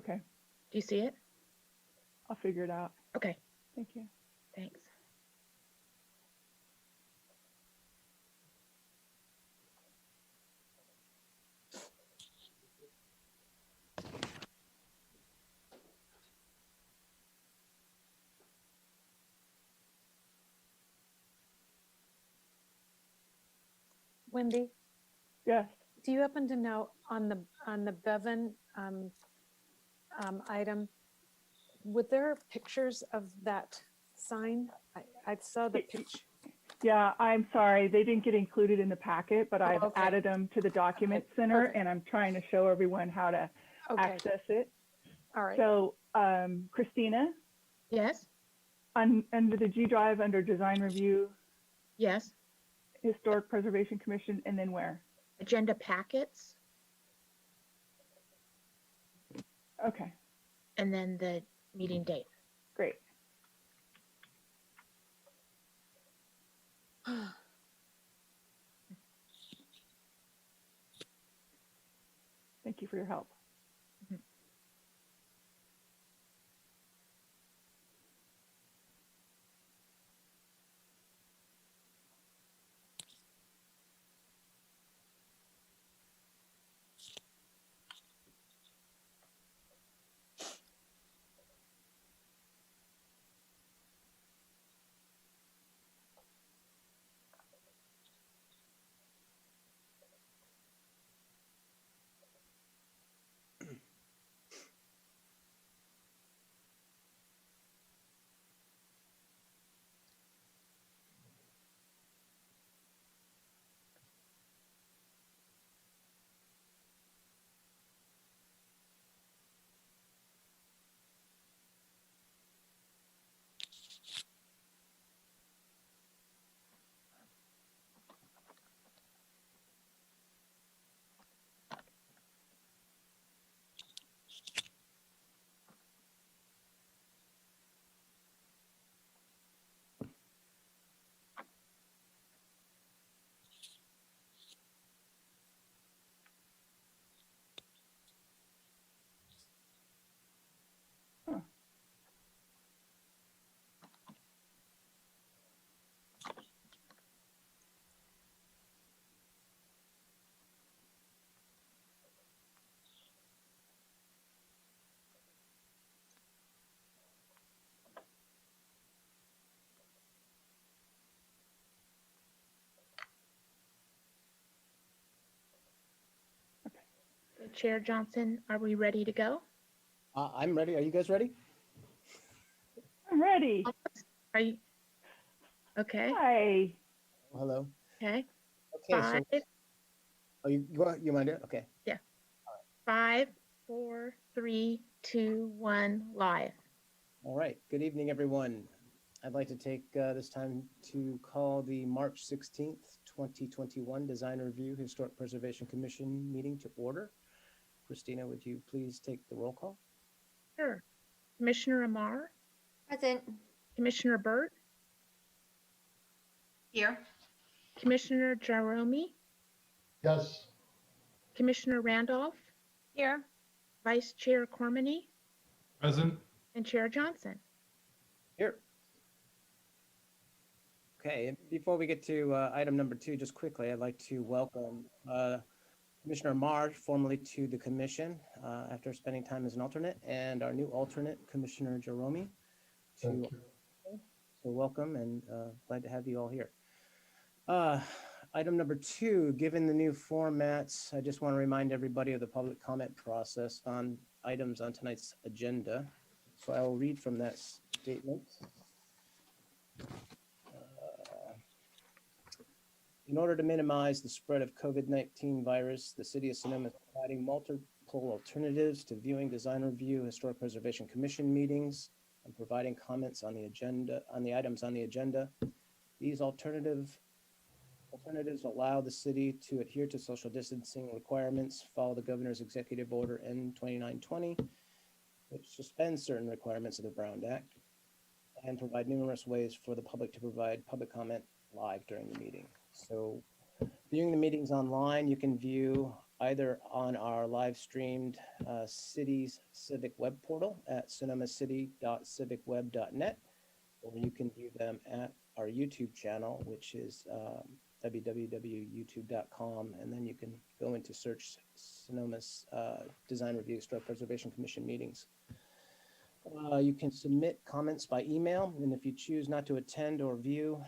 Okay, Do you see it? I'll figure it out. Okay, Thank you. thanks. Wendy, Yes. do you happen to know on the Bevan item, were there pictures of that sign? I saw the picture. Yeah, I'm sorry. They didn't get included in the packet, but I've okay. added them to the document center perfect. and I'm trying to show everyone how to Okay, access it. all right. So, Christina, Yes, under the G drive, under design review, yes. Historic Preservation Commission, and then where? Agenda packets, Okay, and then the meeting date. great. Thank you for your help. Huh. Chair Johnson, are we ready to go? I'm ready. Are you guys ready? I'm ready. Are you? Okay, Hi. Oh, hello. okay. Okay, Five, so oh, you mind it? Okay. 5, 4, 3, 2, 1, live. All right. Good evening, everyone. I'd like to take this time to call the March 16th, 2021 Design Review Historic Preservation Commission meeting to order. Christina, would you please take the roll call? Sure. Commissioner Amar, Present. Commissioner Burt, Here. Commissioner Jerome, Yes. Commissioner Randolph, Here, Vice Chair Cormany, Present. and Chair Johnson. Here. Okay, and before we get to item number 2, just quickly, I'd like to welcome Commissioner Marr formally to the commission after spending time as an alternate, and our new alternate, Commissioner Jerome. Thank you. So welcome and glad to have you all here. Item number 2, given the new formats, I just want to remind everybody of the public comment process on items on tonight's agenda. So I will read from that statement. In order to minimize the spread of COVID-19 virus, the City of Sonoma is providing multiple alternatives to viewing design review, Historic Preservation Commission meetings, and providing comments on the agenda, on the items on the agenda. These alternatives allow the city to adhere to social distancing requirements, follow the governor's executive order N2920, which suspends certain requirements of the Brown Act, and provide numerous ways for the public to provide public comment live during the meeting. So viewing the meetings online, you can view either on our live streamed city's civic web portal at sonomacity.civicweb.net, or you can view them at our YouTube channel, which is www.youtube.com, and then you can go into search Sonoma's Design Review Historic Preservation Commission meetings. You can submit comments by email, and if you choose not to attend or view,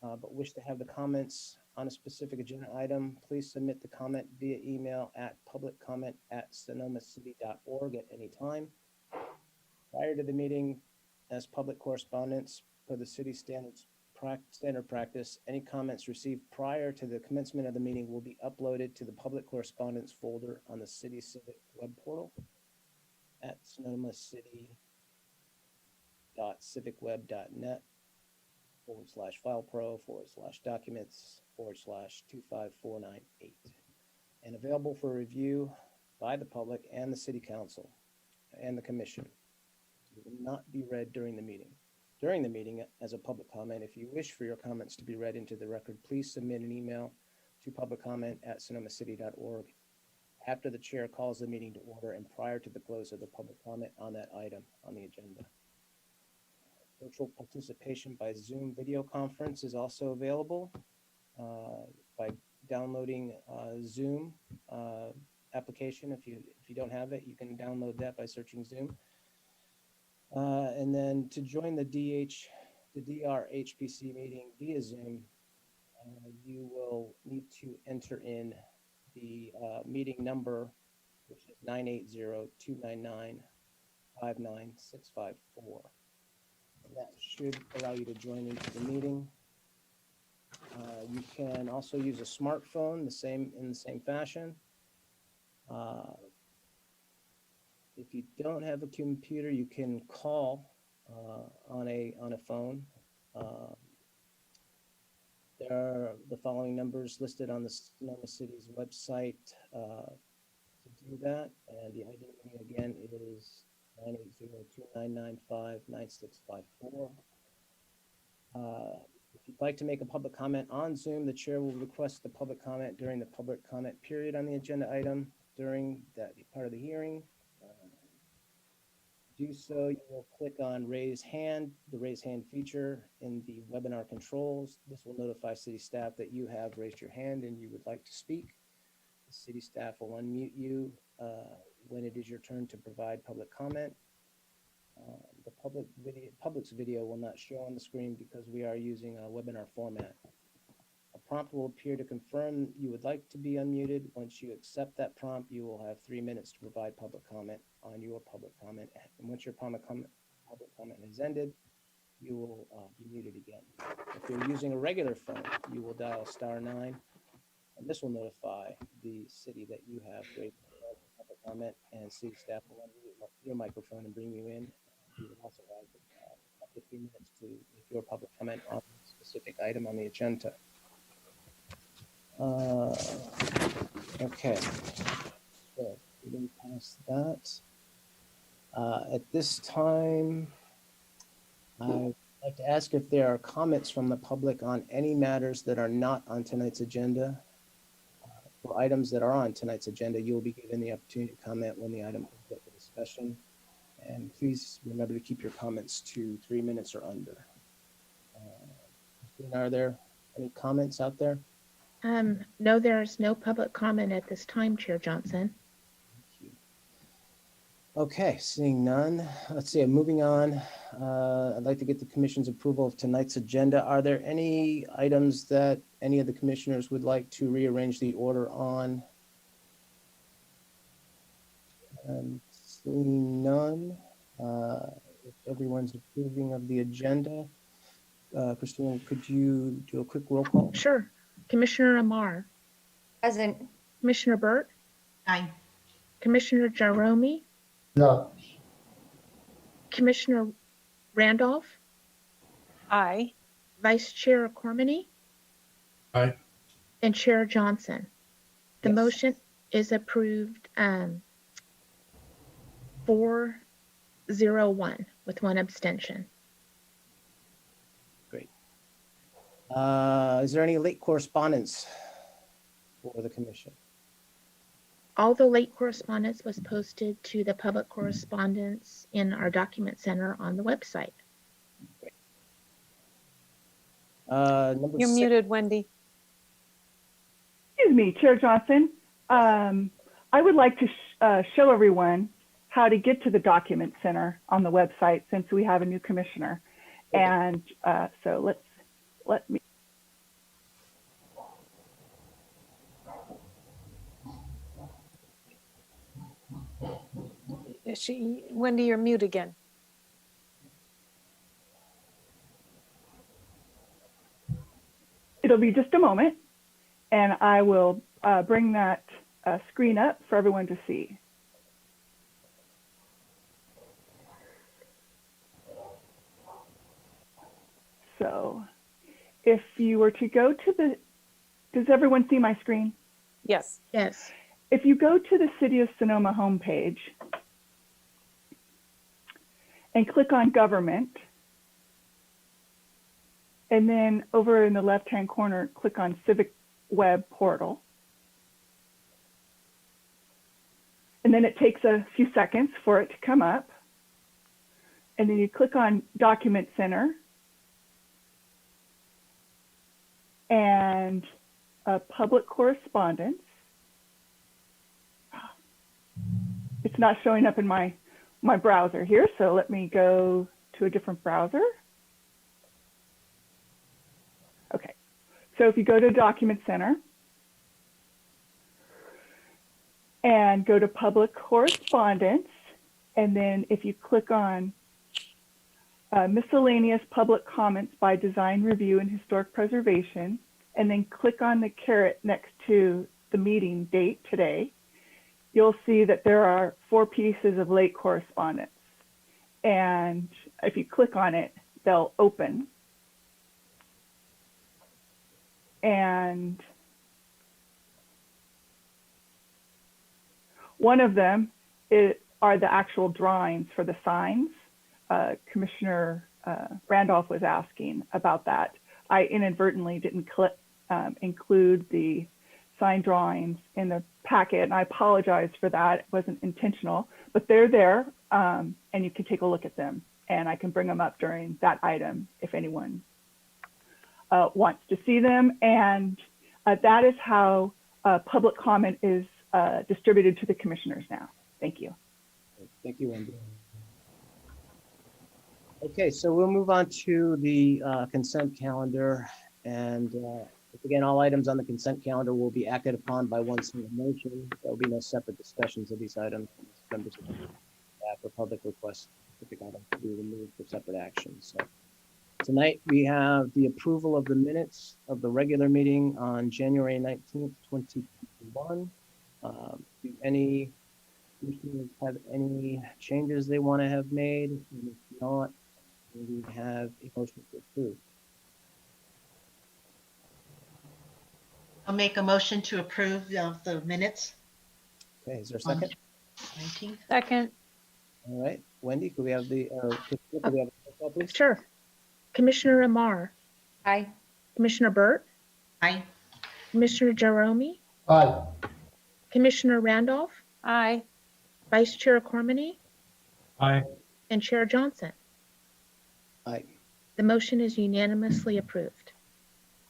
but wish to have the comments on a specific agenda item, please submit the comment via email at publiccomment@sonomacity.org at any time. Prior to the meeting, as public correspondence per the city standard practice, any comments received prior to the commencement of the meeting will be uploaded to the public correspondence folder on the city civic web portal at sonomacity.civicweb.net/filepro/documents/25498, and available for review by the public and the city council and the commission. It will not be read during the meeting. During the meeting, as a public comment, if you wish for your comments to be read into the record, please submit an email to publiccomment@sonomacity.org after the chair calls the meeting to order and prior to the close of the public comment on that item on the agenda. Virtual participation by Zoom video conference is also available by downloading Zoom application. If you don't have it, you can download that by searching Zoom. And then to join the DRHPC meeting via Zoom, you will need to enter in the meeting number, which is 980-299-59654. And that should allow you to join into the meeting. You can also use a smartphone in the same fashion. If you don't have a computer, you can call on a phone. There are the following numbers listed on the Sonoma City's website to do that. And the ID again is 980-299-59654. If you'd like to make a public comment on Zoom, the chair will request the public comment during the public comment period on the agenda item during that part of the hearing. To do so, you will click on raise hand, the raise hand feature in the webinar controls. This will notify city staff that you have raised your hand and you would like to speak. The city staff will unmute you when it is your turn to provide public comment. The public's video will not show on the screen because we are using a webinar format. A prompt will appear to confirm you would like to be unmuted. Once you accept that prompt, you will have 3 minutes to provide public comment on your public comment. And once your public comment has ended, you will be muted again. If you're using a regular phone, you will dial *9, and this will notify the city that you have raised public comment, and city staff will unmute your microphone and bring you in. You will also have up to 3 minutes to make your public comment on a specific item on the agenda. Okay, so moving past that. At this time, I'd like to ask if there are comments from the public on any matters that are not on tonight's agenda. For items that are on tonight's agenda, you'll be given the opportunity to comment when the item comes up for discussion. And please remember to keep your comments to 3 minutes or under. Are there any comments out there? No, there's no public comment at this time, Chair Johnson. Thank you. Okay, seeing none. Let's see, moving on. I'd like to get the commission's approval of tonight's agenda. Are there any items that any of the commissioners would like to rearrange the order on? Seeing none. If everyone's approving of the agenda, Christine, could you do a quick roll call? Sure. Commissioner Amar, Present. Commissioner Burt, Aye. Commissioner Jerome, Yeah. Commissioner Randolph, Aye. Vice Chair Cormany, Aye. and Chair Johnson. The Yes. motion is approved 4-0-1 with 1 abstention. Great. Is there any late correspondence for the commission? All the late correspondence was posted to the public correspondence in our document center on the website. Number You're 6. muted, Wendy. Excuse me, Chair Johnson. I would like to show everyone how to get to the document center on the website since we have a new commissioner. Okay. And so let me. Wendy, you're mute again. It'll be just a moment, and I will bring that screen up for everyone to see. So if you were to go to the, does everyone see my screen? Yes. Yes. If you go to the City of Sonoma homepage and click on Government, and then over in the left-hand corner, click on Civic Web Portal. And then it takes a few seconds for it to come up. And then you click on Document Center and Public Correspondence. It's not showing up in my browser here, so let me go to a different browser. Okay, so if you go to Document Center and go to Public Correspondence, and then if you click on Miscellaneous Public Comments by Design Review and Historic Preservation, and then click on the caret next to the meeting date today, you'll see that there are 4 pieces of late correspondence. And if you click on it, they'll open. And one of them are the actual drawings for the signs. Commissioner Randolph was asking about that. I inadvertently didn't include the sign drawings in the packet, and I apologize for that. It wasn't intentional, but they're there, and you can take a look at them, and I can bring them up during that item if anyone wants to see them. And that is how public comment is distributed to the commissioners now. Thank you. Thank you, Wendy. Okay, so we'll move on to the consent calendar. And again, all items on the consent calendar will be acted upon by one single motion. There will be no separate discussions of these items. Members of the staff or public request specific items to be removed for separate action. So tonight we have the approval of the minutes of the regular meeting on January 19th, 2021. Do any commissioners have any changes they want to have made? And if not, we have a motion to approve. I'll make a motion to approve of the minutes. Okay, is there a second? 19th. Second. All right, Wendy, could we have the, could we have a roll call, please? Sure. Commissioner Amar, Aye. Commissioner Burt, Aye. Commissioner Jerome, Aye. Commissioner Randolph, Aye. Vice Chair Cormany, Aye. and Chair Johnson. Aye. The motion is unanimously approved.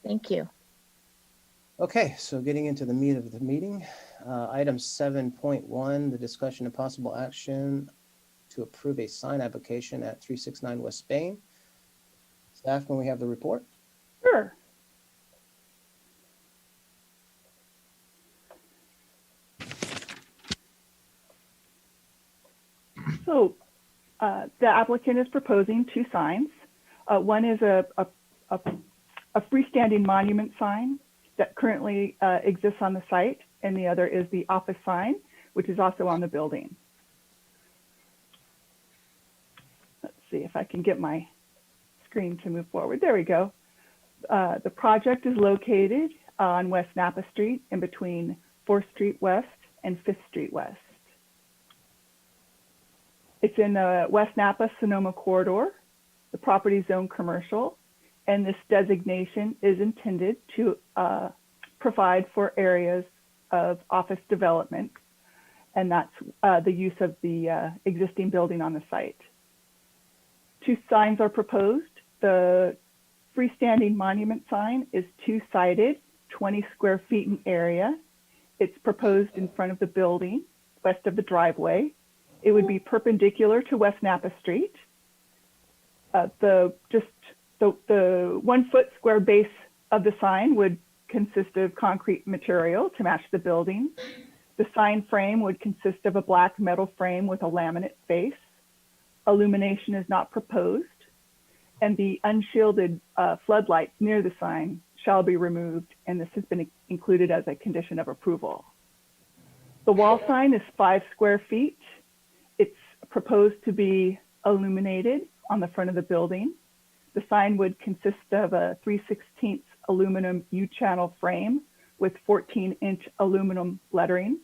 Thank you. Okay, so getting into the meat of the meeting, item 7.1, the discussion and possible action to approve a sign application at 369 West Spain. Staff, when we have the report? Sure. So the applicant is proposing 2 signs. One is a freestanding monument sign that currently exists on the site, and the other is the office sign, which is also on the building. Let's see if I can get my screen to move forward. There we go. The project is located on West Napa Street in between 4th Street West and 5th Street West. It's in the West Napa Sonoma corridor. The property is zoned commercial, and this designation is intended to provide for areas of office development and that's the use of the existing building on the site. 2 signs are proposed. The freestanding monument sign is 2-sided, 20 square feet in area. It's proposed in front of the building, west of the driveway. It would be perpendicular to West Napa Street. The 1 foot square base of the sign would consist of concrete material to match the building. The sign frame would consist of a black metal frame with a laminate face. Illumination is not proposed, and the unshielded floodlights near the sign shall be removed, and this has been included as a condition of approval. The wall sign is 5 square feet. It's proposed to be illuminated on the front of the building. The sign would consist of a 3/16 aluminum U-channel frame with 14-inch aluminum lettering.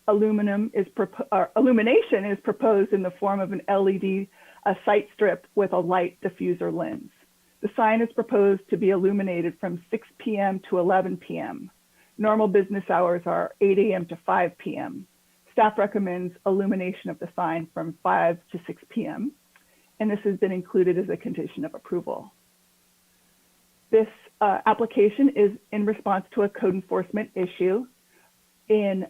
Illumination is proposed in the form of an LED sight strip with a light diffuser lens. The sign is proposed to be illuminated from 6 p.m. to 11 p.m. Normal business hours are 8 a.m. to 5 p.m. Staff recommends illumination of the sign from 5 to 6 p.m. and this has been included as a condition of approval. This application is in response to a code enforcement issue. In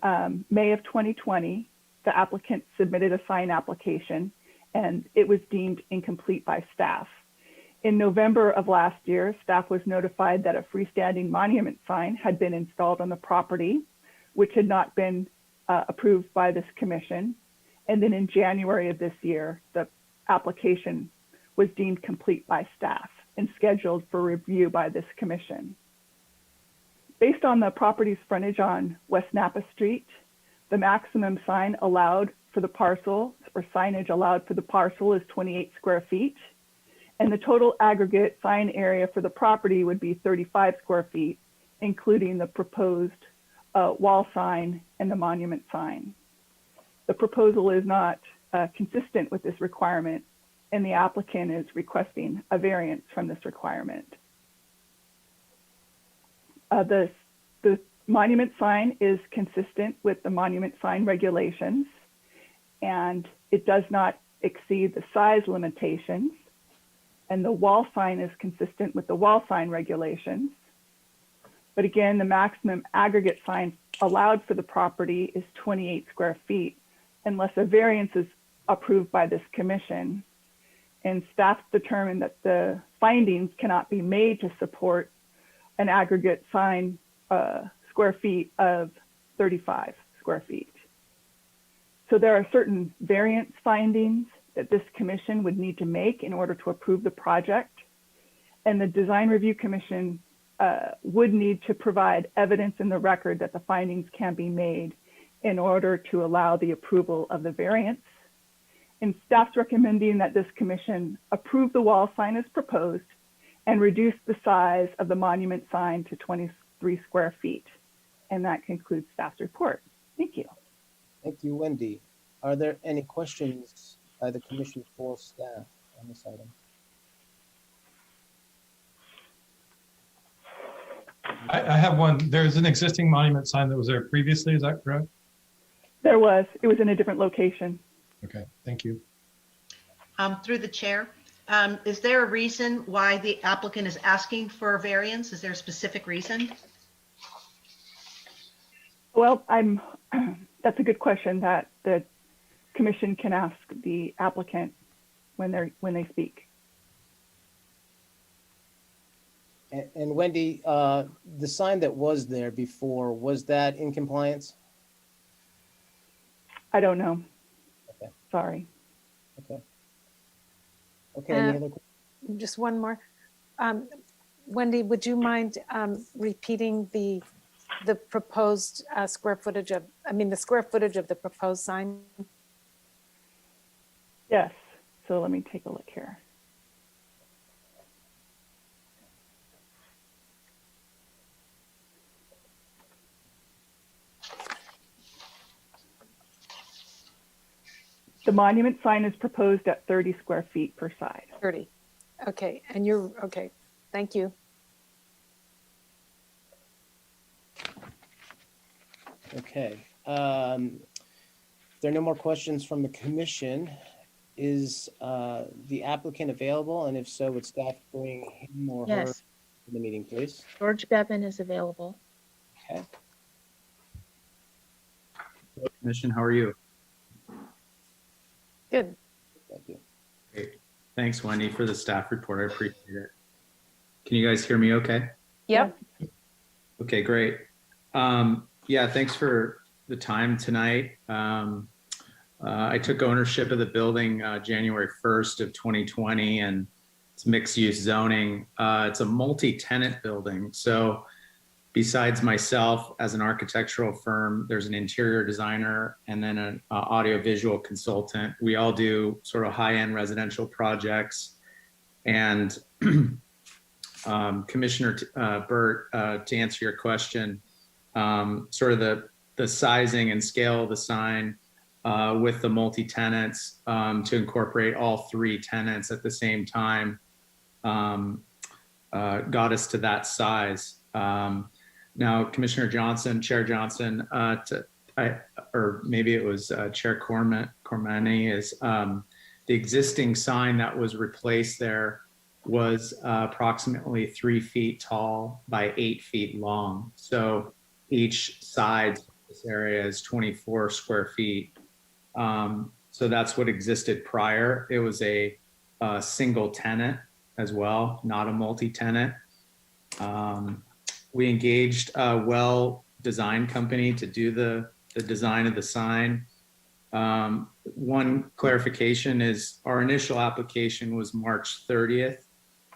May of 2020, the applicant submitted a sign application and it was deemed incomplete by staff. In November of last year, staff was notified that a freestanding monument sign had been installed on the property, which had not been approved by this commission. And then in January of this year, the application was deemed complete by staff and scheduled for review by this commission. Based on the property's frontage on West Napa Street, the maximum sign allowed for the parcel, or signage allowed for the parcel, is 28 square feet. And the total aggregate sign area for the property would be 35 square feet, including the proposed wall sign and the monument sign. The proposal is not consistent with this requirement, and the applicant is requesting a variance from this requirement. The monument sign is consistent with the monument sign regulations, and it does not exceed the size limitations. And the wall sign is consistent with the wall sign regulations. But again, the maximum aggregate sign allowed for the property is 28 square feet, unless a variance is approved by this commission. And staff determined that the findings cannot be made to support an aggregate sign square feet of 35 square feet. So there are certain variance findings that this commission would need to make in order to approve the project. And the Design Review Commission would need to provide evidence in the record that the findings can be made in order to allow the approval of the variance. And staff's recommending that this commission approve the wall sign as proposed and reduce the size of the monument sign to 23 square feet. And that concludes staff's report. Thank you. Thank you, Wendy. Are there any questions by the commission for staff on this item? I have one. There's an existing monument sign that was there previously. Is that correct? It was in a different location. Okay, thank you. Through the chair, is there a reason why the applicant is asking for a variance? Is there a specific reason? Well, that's a good question that the commission can ask the applicant when they speak. And Wendy, the sign that was there before, was that in compliance? I don't know. Okay. Sorry. Okay. Okay, any other? Just one more. Wendy, would you mind repeating the proposed square footage of, the square footage of the proposed sign? Yes. So let me take a look here. The monument sign is proposed at 30 square feet per side. 30. Okay, and okay, thank you. Okay. there are no more questions from the commission, is the applicant available? And if so, would staff bring him or her Yes, to the meeting, please? George Bevan is available. Okay. Commission, how are you? Good. Thank you. Great. Thanks, Wendy, for the staff report. I appreciate it. Can you guys hear me okay? Yep. Okay, great. Yeah, thanks for the time tonight. I took ownership of the building January 1st of 2020, and it's mixed use zoning. It's a multi-tenant building. So besides myself as an architectural firm, there's an interior designer and then an audiovisual consultant. We all do sort of high-end residential projects. And Commissioner Burt, to answer your question, sort of the sizing and scale of the sign with the multi-tenants to incorporate all three tenants at the same time got us to that size. Now, Commissioner Johnson, Chair Johnson, or maybe it was Chair Cormani, is the existing sign that was replaced there was approximately 3 feet tall by 8 feet long. So each side of this area is 24 square feet. So that's what existed prior. It was a single tenant as well, not a multi-tenant. We engaged a well-designed company to do the design of the sign. One clarification is our initial application was March 30th.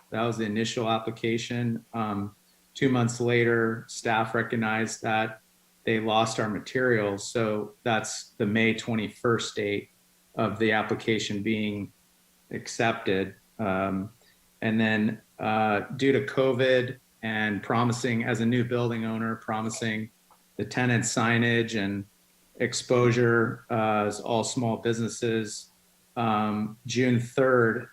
That was the initial application. 2 months later, staff recognized that they lost our materials. So that's the May 21st date of the application being accepted. And then due to COVID and promising, as a new building owner, promising the tenant signage and exposure as all small businesses, June 3rd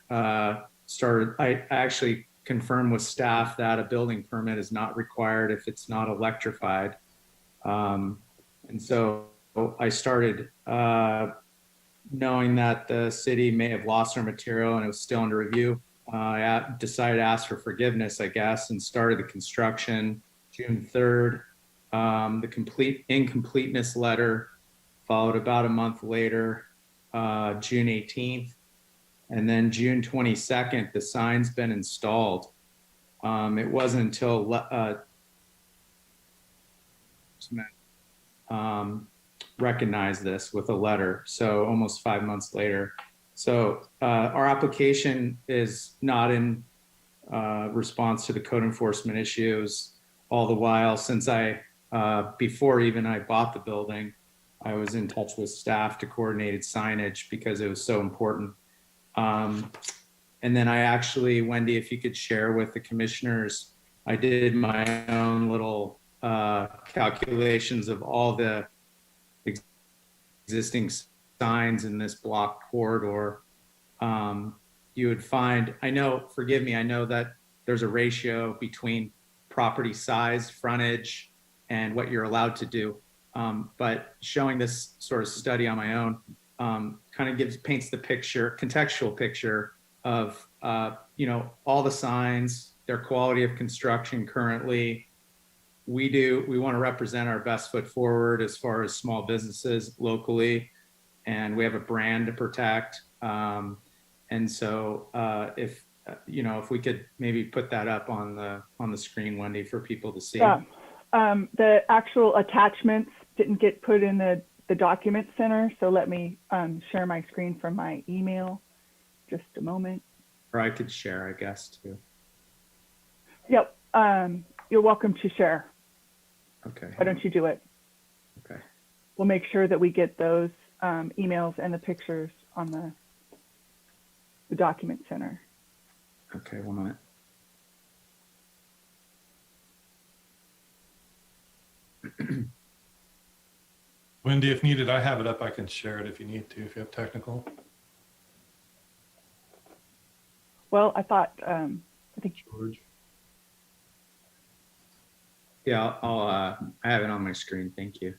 started, I actually confirmed with staff that a building permit is not required if it's not electrified. And so I started knowing that the city may have lost our material and it was still under review. I decided to ask for forgiveness, I guess, and started the construction June 3rd. The incompleteness letter followed about a month later, June 18th. And then June 22nd, the sign's been installed. It wasn't until recognized this with a letter. So almost 5 months later. So our application is not in response to the code enforcement issues. All the while, since before even I bought the building, I was in touch with staff to coordinate signage because it was so important. And then I actually, Wendy, if you could share with the commissioners, I did my own little calculations of all the existing signs in this block corridor. You would find, I know, forgive me, I know that there's a ratio between property size, frontage, and what you're allowed to do. But showing this sort of study on my own kind of paints the picture, contextual picture of, all the signs, their quality of construction currently. We want to represent our best foot forward as far as small businesses locally, and we have a brand to protect. And so if we could maybe put that up on the screen, Wendy, for people to see. Yeah. The actual attachments didn't get put in the document center. So let me share my screen from my email. Just a moment. Or I could share, I guess, too. Yep. You're welcome to share. Okay. Why don't you do it? Okay. We'll make sure that we get those emails and the pictures on the document center. Okay, 1 minute. Wendy, if needed, I have it up. I can share it if you need to, if you have technical. Well, I think George. Yeah, I have it on my screen. Thank you.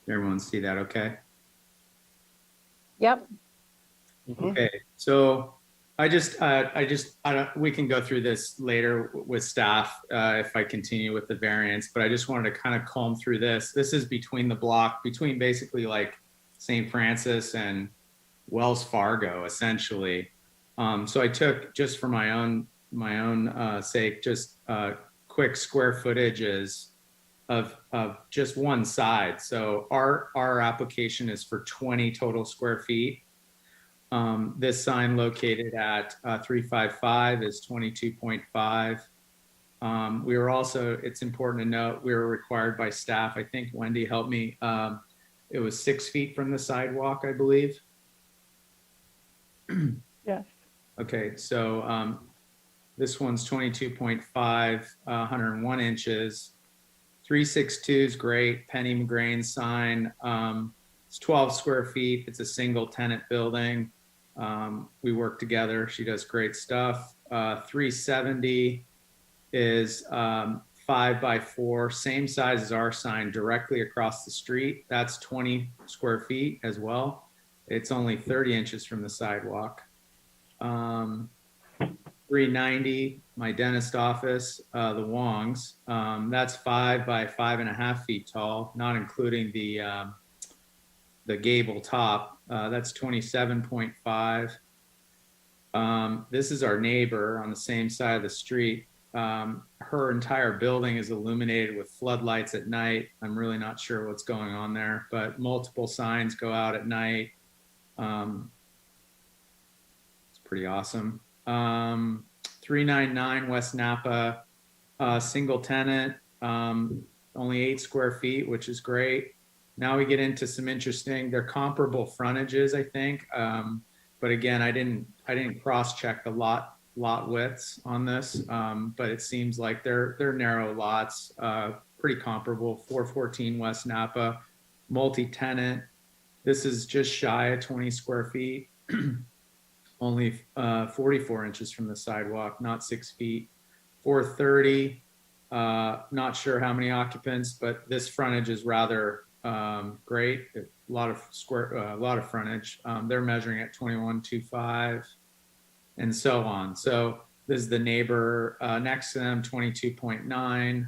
Everyone see that okay? Yep. Okay, so I don't, we can go through this later with staff if I continue with the variance, but I just wanted to kind of comb through this. This is between the block, between basically like St. Francis and Wells Fargo, essentially. So I took, just for my own sake, just quick square footages of just one side. So our application is for 20 total square feet. This sign located at 355 is 22.5. We were also, it's important to note, we were required by staff, I think Wendy helped me, it was 6 feet from the sidewalk, I believe. Yes. Okay, so this one's 22.5, 101 inches. 362 is great, Penny McGrain sign. It's 12 square feet. It's a single tenant building. We work together. She does great stuff. 370 is 5x4, same size as our sign, directly across the street. That's 20 square feet as well. It's only 30 inches from the sidewalk. 390, my dentist office, the Wongs. That's 5 by 5.5 feet tall, not including the gable top. That's 27.5. This is our neighbor on the same side of the street. Her entire building is illuminated with floodlights at night. I'm really not sure what's going on there, but multiple signs go out at night. It's pretty awesome. 399 West Napa, single tenant, only 8 square feet, which is great. Now we get into some interesting, they're comparable frontages, I think. But again, I didn't cross-check the lot widths on this, but it seems like they're narrow lots, pretty comparable. 414 West Napa, multi-tenant. This is just shy of 20 square feet, only 44 inches from the sidewalk, not 6 feet. 430, not sure how many occupants, but this frontage is rather great. A lot of frontage. They're measuring at 21.25 and so on. So this is the neighbor next to them, 22.9.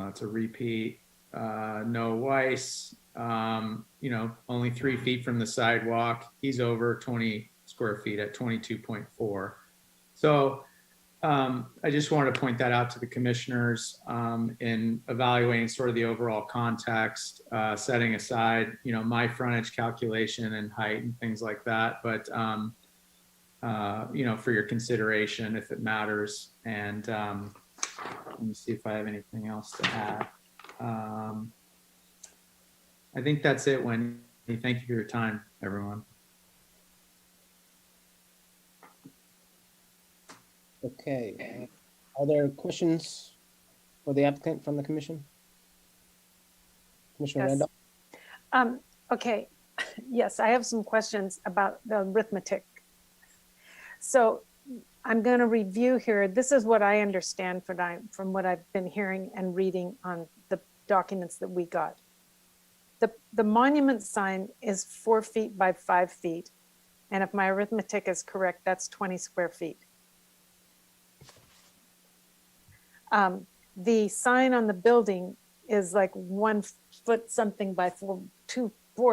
It's a repeat. No Weiss, only 3 feet from the sidewalk. He's over 20 square feet at 22.4. So I just wanted to point that out to the commissioners in evaluating sort of the overall context, setting aside, my frontage calculation and height and things like that, but, for your consideration if it matters. And let me see if I have anything else to add. I think that's it, Wendy. Thank you for your time, everyone. Okay. Are there questions for the applicant from the commission? Commissioner Yes. Randolph? Okay, yes, I have some questions about the arithmetic. So I'm going to review here. This is what I understand from what I've been hearing and reading on the documents that we got. The monument sign is 4 feet by 5 feet. And if my arithmetic is correct, that's 20 square feet. The sign on the building is like 1 foot something by 4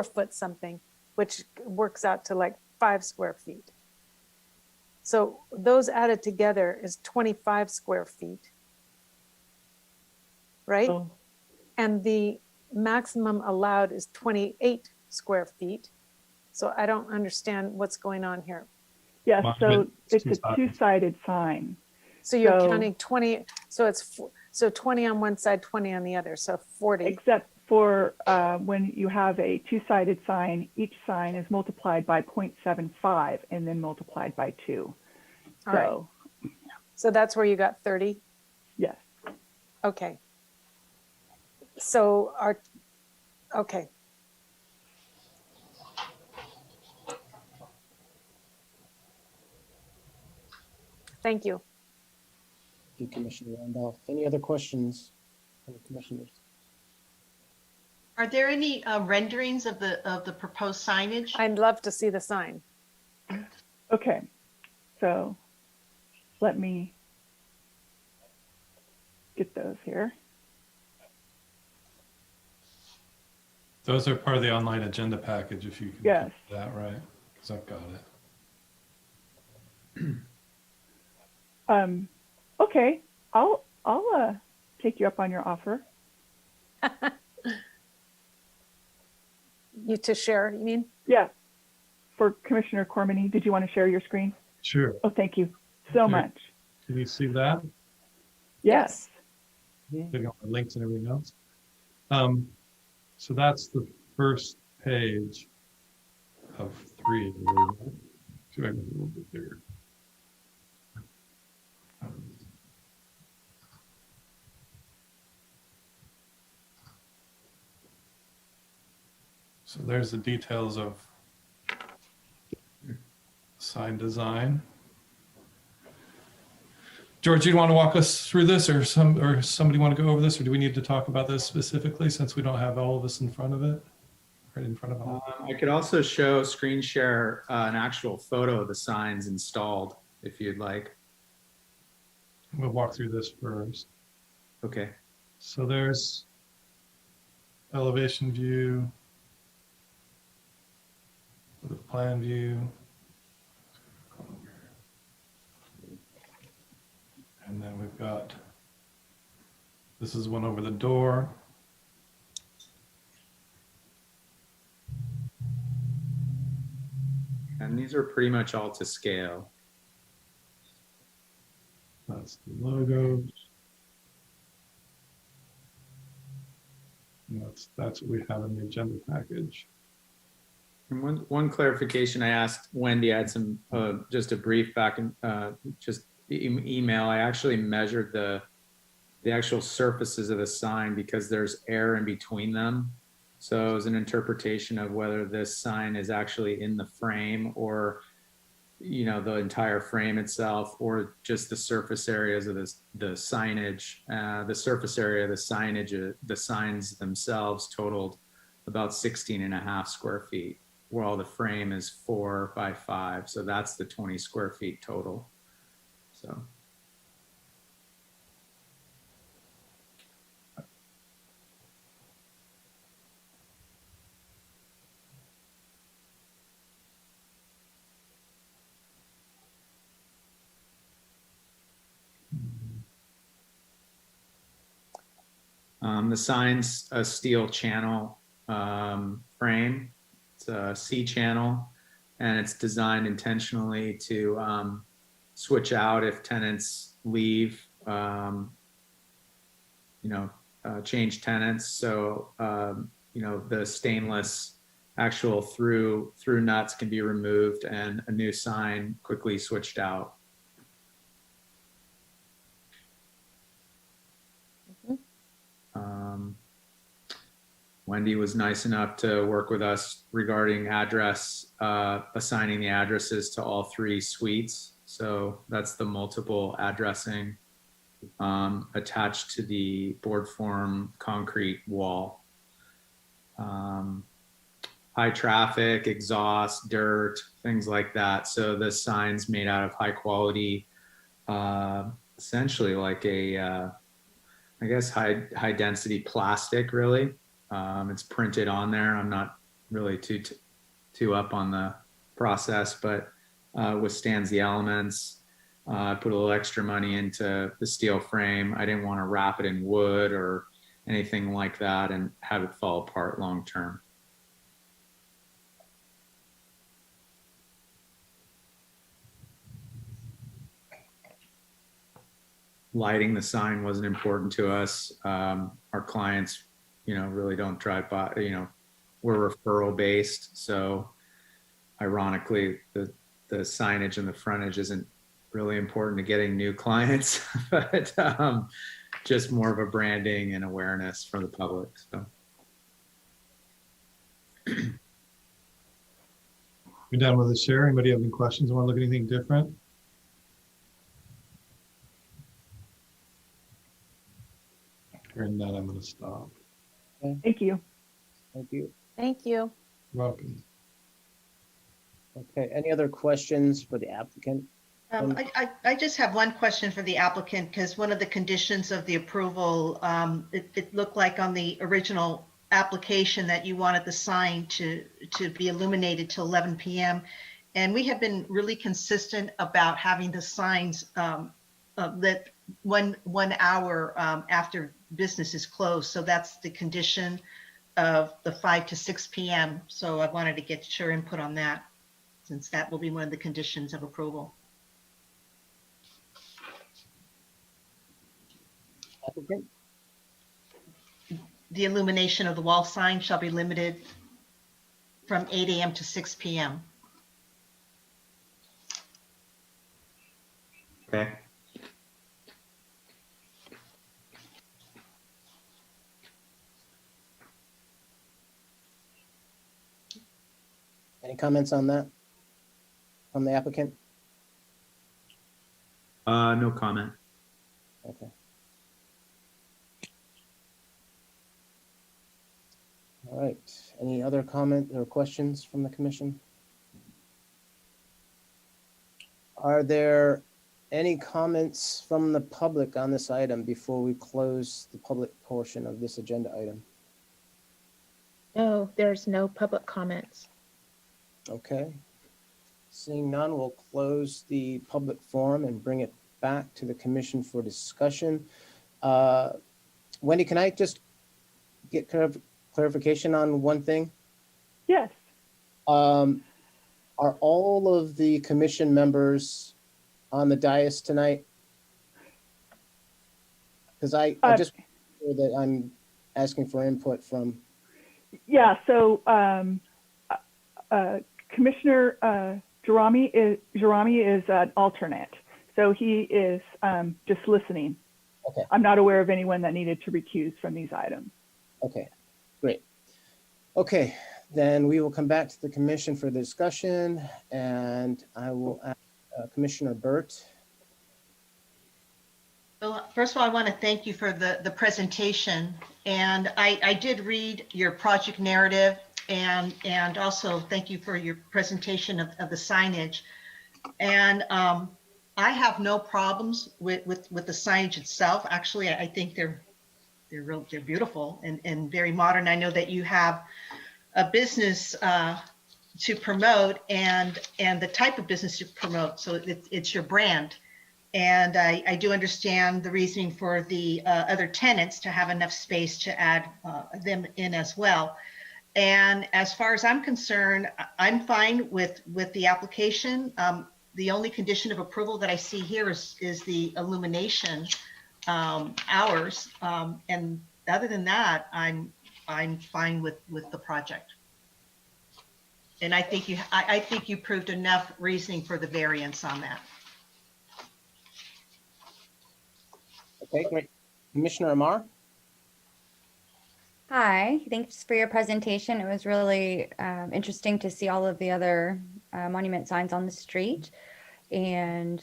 foot something, which works out to like 5 square feet. So those added together is 25 square feet, right? Oh, And the maximum allowed is 28 square feet. So I don't understand what's going on here. yes, so Monument is it's a two-sided. two-sided sign. So you're So- counting 20, so it's, so 20 on one side, 20 on the other, so 40. Except for when you have a two-sided sign, each sign is multiplied by 0.75 and then multiplied by 2. All right. So, So that's where you got 30? yes. Okay. So okay. Thank you. Thank you, Commissioner Randolph. Any other questions from the commissioners? Are there any renderings of the proposed signage? I'd love to see the sign. Okay, so let me get those here. Those are part of the online agenda package, if you can. Yes. get that right, because I've got it. Okay, I'll take you up on your offer. You to share, you mean? Yeah. For Commissioner Cormany, did you want to share your screen? Sure. Oh, thank you so Sure. much. Can you see that? Yes. Putting all the links and everything else. So that's the first page of 3. See if I can make it a little bit bigger. So there's the details of sign design. George, do you want to walk us through this, or somebody want to go over this, or do we need to talk about this specifically since we don't have all of this in front of it? Right in front of us. I could also show screen share an actual photo of the signs installed if you'd like. We'll walk through this first. Okay. So there's elevation view, the plan view. And then we've got, this is one over the door. And these are pretty much all to scale. That's the logos. And that's what we have in the agenda package. And one clarification, I asked Wendy, I had some, just a brief back in, just email. I actually measured the actual surfaces of the sign because there's air in between them. So it was an interpretation of whether this sign is actually in the frame or, you know, the entire frame itself, or just the surface areas of the signage. The surface area of the signage, the signs themselves totaled about 16.5 square feet, while the frame is 4 by 5. So that's the 20 square feet total. So. The sign's a steel channel frame. It's a C channel, and it's designed intentionally to switch out if tenants leave, change tenants. So, the stainless actual through nuts can be removed and a new sign quickly switched out. Wendy was nice enough to work with us regarding address, assigning the addresses to all 3 suites. So that's the multiple addressing attached to the board form concrete wall. High traffic, exhaust, dirt, things like that. So the sign's made out of high quality, essentially like a, I guess high density plastic, really. It's printed on there. I'm not really too up on the process, but withstands the elements. I put a little extra money into the steel frame. I didn't want to wrap it in wood or anything like that and have it fall apart long term. Lighting the sign wasn't important to us. Our clients, really don't drive by, we're referral based. So ironically, the signage and the frontage isn't really important to getting new clients, but just more of a branding and awareness for the public. So. We're done with the share. Anybody have any questions? Want to look at anything different? Hearing that, I'm going to stop. Thank you. Thank you. Thank you. Welcome. Okay, any other questions for the applicant? I just have one question for the applicant, because one of the conditions of the approval, it looked like on the original application that you wanted the sign to be illuminated till 11 p.m. And we have been really consistent about having the signs lit 1 hour after business is closed. So that's the condition of the 5 to 6 p.m. So I wanted to get your input on that, since that will be one of the conditions of approval. Applicant? The illumination of the wall sign shall be limited from 8 a.m. to 6 p.m. Okay. Any comments on that from the applicant? No comment. Okay. All right, any other comment or questions from the commission? Are there any comments from the public on this item before we close the public portion of this agenda item? No, there's no public comments. Okay. Seeing none, we'll close the public forum and bring it back to the commission for discussion. Wendy, can I just get clarification on one thing? Yes. Are all of the commission members on the dais tonight? Because I just feel that I'm asking for input from. Yeah, so Commissioner Jerami is an alternate. So he is just listening. Okay. I'm not aware of anyone that needed to recuse from these items. Okay, great. Okay, then we will come back to the commission for the discussion, and I will ask Commissioner Burt. Well, first of all, I want to thank you for the presentation. And I did read your project narrative, and also thank you for your presentation of the signage. And I have no problems with the signage itself. Actually, I think they're beautiful and very modern. I know that you have a business to promote and the type of business you promote. So it's your brand. And I do understand the reasoning for the other tenants to have enough space to add them in as well. And as far as I'm concerned, I'm fine with the application. The only condition of approval that I see here is the illumination hours. And other than that, I'm fine with the project. And I think you proved enough reasoning for the variance on that. Okay, great. Commissioner Amar? Hi, thanks for your presentation. It was really interesting to see all of the other monument signs on the street. And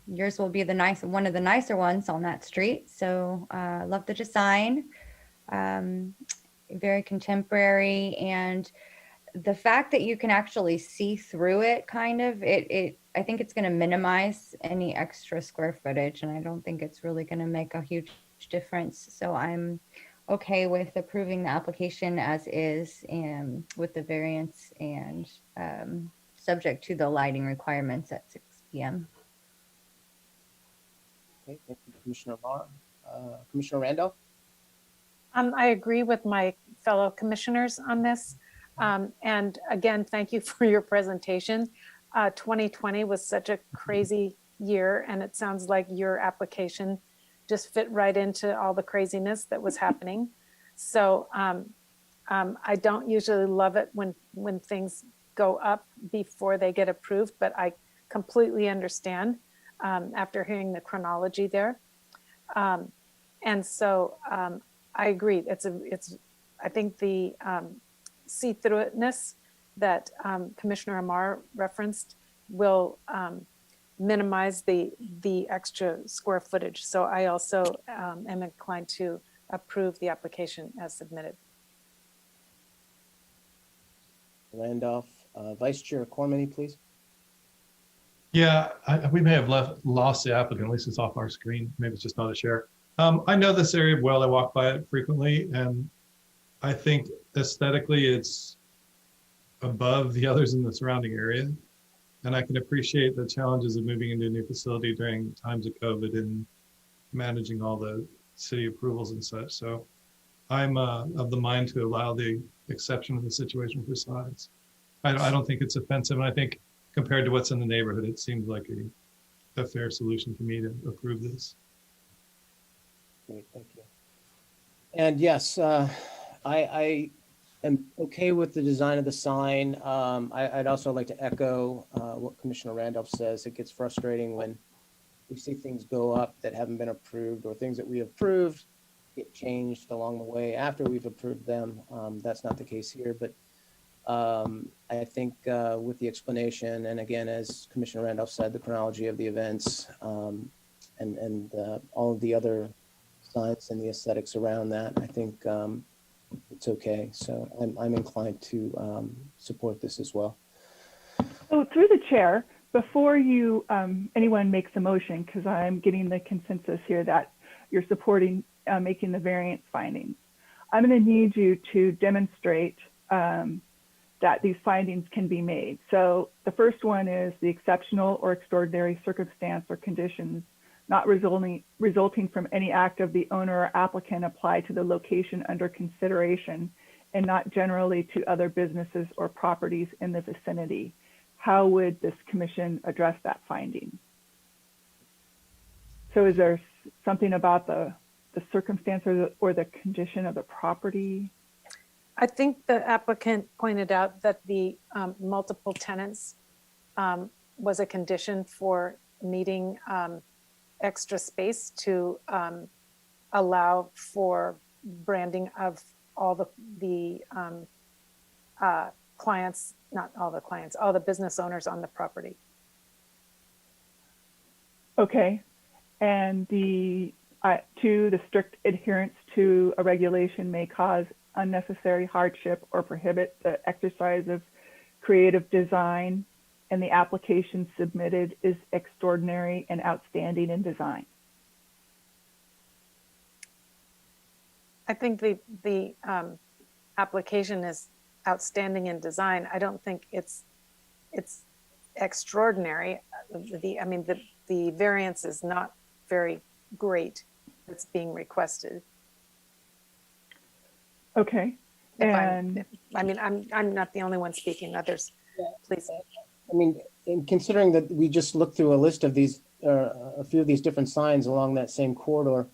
yours will be one of the nicer ones on that street. So love the design, very contemporary. And the fact that you can actually see through it, kind of, I think it's going to minimize any extra square footage. And I don't think it's really going to make a huge difference. So I'm okay with approving the application as is and with the variance and subject to the lighting requirements at 6 p.m. Okay, thank you, Commissioner Amar. Commissioner Randolph? I agree with my fellow commissioners on this. And again, thank you for your presentation. 2020 was such a crazy year, and it sounds like your application just fit right into all the craziness that was happening. So I don't usually love it when things go up before they get approved, but I completely understand after hearing the chronology there. And so I agree. I think the see-through-itness that Commissioner Amar referenced will minimize the extra square footage. So I also am inclined to approve the application as submitted. Randolph, Vice Chair Cormany, please. Yeah, we may have lost the applicant, at least it's off our screen. Maybe it's just not a share. I know this area well. I walk by it frequently, and I think aesthetically it's above the others in the surrounding area. And I can appreciate the challenges of moving into a new facility during times of COVID and managing all the city approvals and such. So I'm of the mind to allow the exception of the situation for size. I don't think it's offensive. And I think compared to what's in the neighborhood, it seems like a fair solution to me to approve this. Great, thank you. And yes, I am okay with the design of the sign. I'd also like to echo what Commissioner Randolph says. It gets frustrating when we see things go up that haven't been approved, or things that we approved get changed along the way after we've approved them. That's not the case here, but I think with the explanation, and again, as Commissioner Randolph said, the chronology of the events and all of the other signs and the aesthetics around that, I think it's okay. So I'm inclined to support this as well. So through the chair, before you anyone makes a motion, because I'm getting the consensus here that you're supporting making the variance findings, I'm going to need you to demonstrate that these findings can be made. So the first one is the exceptional or extraordinary circumstance or conditions not resulting from any act of the owner or applicant apply to the location under consideration and not generally to other businesses or properties in the vicinity. How would this commission address that finding? So is there something about the circumstance or the condition of the property? I think the applicant pointed out that the multiple tenants was a condition for needing extra space to allow for branding of all the clients, not all the clients, all the business owners on the property. Okay, and the strict adherence to a regulation may cause unnecessary hardship or prohibit the exercise of creative design, and the application submitted is extraordinary and outstanding in design. I think the application is outstanding in design. I don't think it's extraordinary. The variance is not very great that's being requested. Okay, and I'm not the only one speaking. Others, please. I mean, in considering that we just looked through a list of these, a few of these different signs along that same corridor,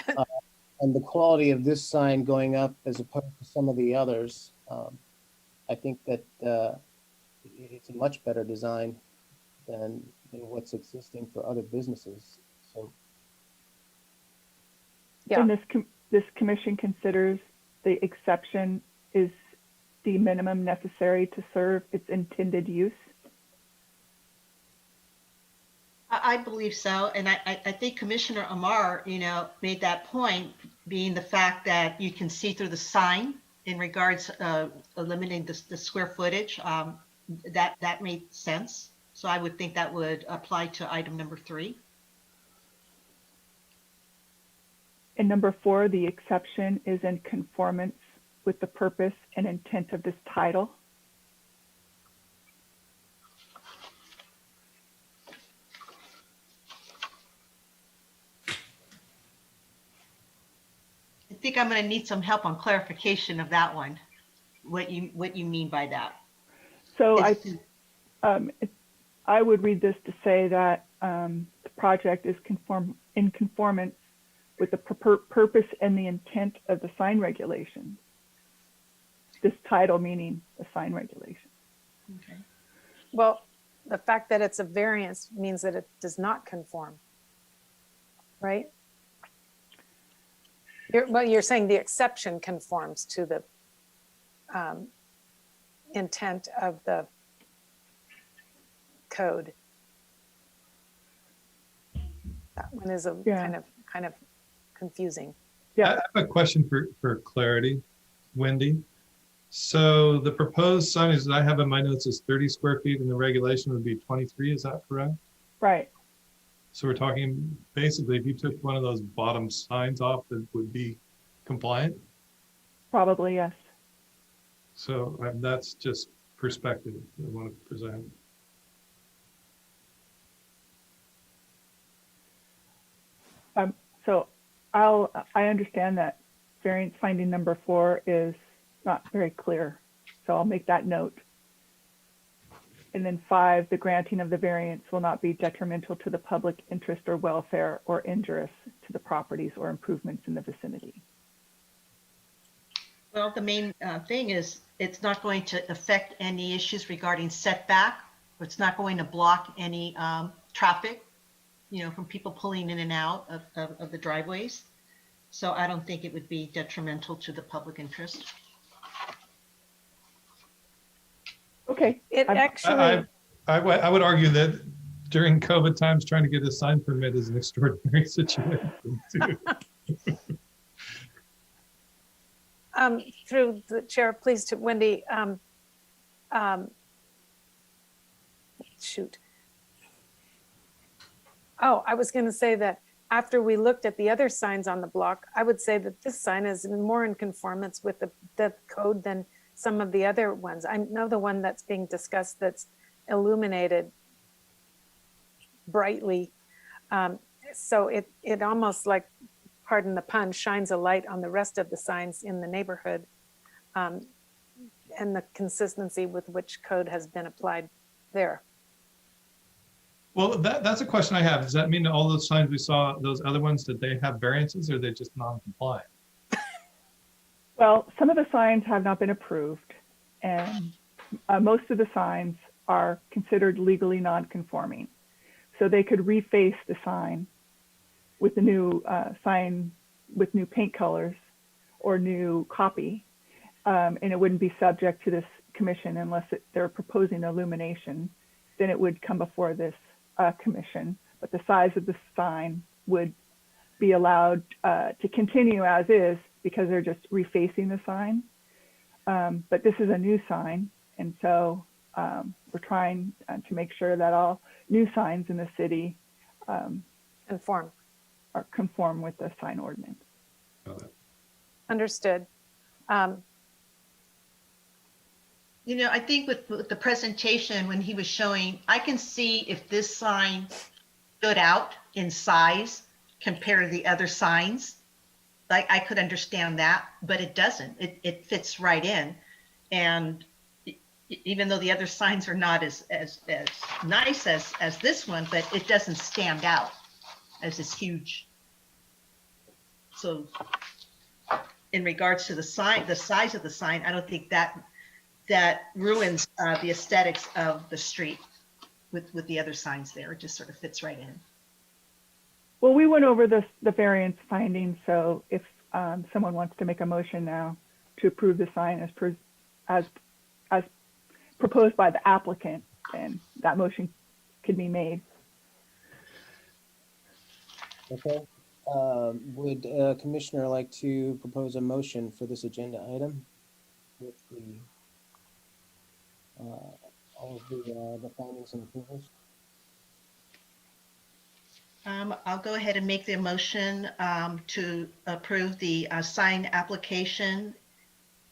and the quality of this sign going up as opposed to some of the others, I think that it's a much better design than what's existing for other businesses. So, Yeah. and this commission considers the exception is the minimum necessary to serve its intended use. I believe so. And I think Commissioner Amar, made that point, being the fact that you can see through the sign in regards eliminating the square footage. That made sense. So I would think that would apply to item number 3. And number 4, the exception is in conformance with the purpose and intent of this title. I think I'm going to need some help on clarification of that one. What you mean by that? So I would read this to say that the project is in conformance with the purpose and the intent of the sign regulation. This title meaning the sign regulation. Okay. Well, the fact that it's a variance means that it does not conform, right? You're saying the exception conforms to the intent of the code. That one is a Yeah. kind of confusing. Yeah. I have a question for clarity, Wendy. So the proposed signage that I have in my notes is 30 square feet and the regulation would be 23, is that correct? Right. So we're talking, basically, if you took one of those bottom signs off, that would be compliant? Probably, yes. So that's just perspective I want to present. So I understand that variance finding number 4 is not very clear. So I'll make that note. And then 5, the granting of the variance will not be detrimental to the public interest or welfare or injurious to the properties or improvements in the vicinity. Well, the main thing is it's not going to affect any issues regarding setback. Or it's not going to block any traffic, from people pulling in and out of the driveways. So I don't think it would be detrimental to the public interest. Okay. It I'm- actually, I would argue that during COVID times, trying to get a sign permit is an extraordinary situation too. through the chair, please, to Wendy, shoot. Oh, I was going to say that after we looked at the other signs on the block, I would say that this sign is more in conformance with the code than some of the other ones. I know the one that's being discussed that's illuminated brightly. So it almost, like, pardon the pun, shines a light on the rest of the signs in the neighborhood, and the consistency with which code has been applied there. Well, that's a question I have. Does that mean that all those signs we saw, those other ones, did they have variances or are they just non-compliant? Well, some of the signs have not been approved, and most of the signs are considered legally non-conforming. So they could reface the sign with the new sign with new paint colors or new copy, and it wouldn't be subject to this commission unless they're proposing illumination. Then it would come before this commission, but the size of the sign would be allowed to continue as is because they're just refacing the sign. But this is a new sign, and so we're trying to make sure that all new signs in the city conform with the sign ordinance. Understood. I think with the presentation, when he was showing, I can see if this sign stood out in size compared to the other signs. Like, I could understand that, but it doesn't. It fits right in. And even though the other signs are not as nice as this one, but it doesn't stand out as this huge. So in regards to the sign, the size of the sign, I don't think that ruins the aesthetics of the street with the other signs there. It just sort of fits right in. Well, we went over the variance findings, so if someone wants to make a motion now to approve the sign as proposed by the applicant, then that motion could be made. Okay. Would a commissioner like to propose a motion for this agenda item with all of the findings and approvals? I'll go ahead and make the motion to approve the sign application,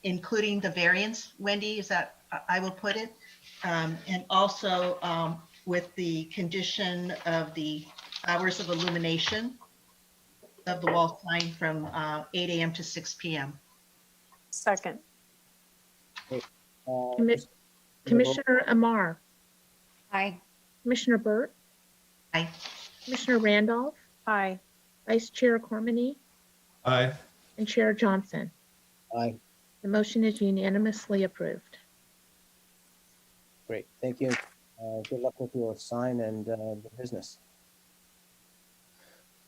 including the variance. Wendy, is that I will put it? And also with the condition of the hours of illumination of the wall sign from 8 a.m. to 6 p.m. Second. Commissioner Amar, Aye. Commissioner Burt, Aye. Commissioner Randolph, Aye. Vice Chair Cormany, Aye. and Chair Johnson. Aye. The motion is unanimously approved. Great, thank you. Good luck with your sign and the business.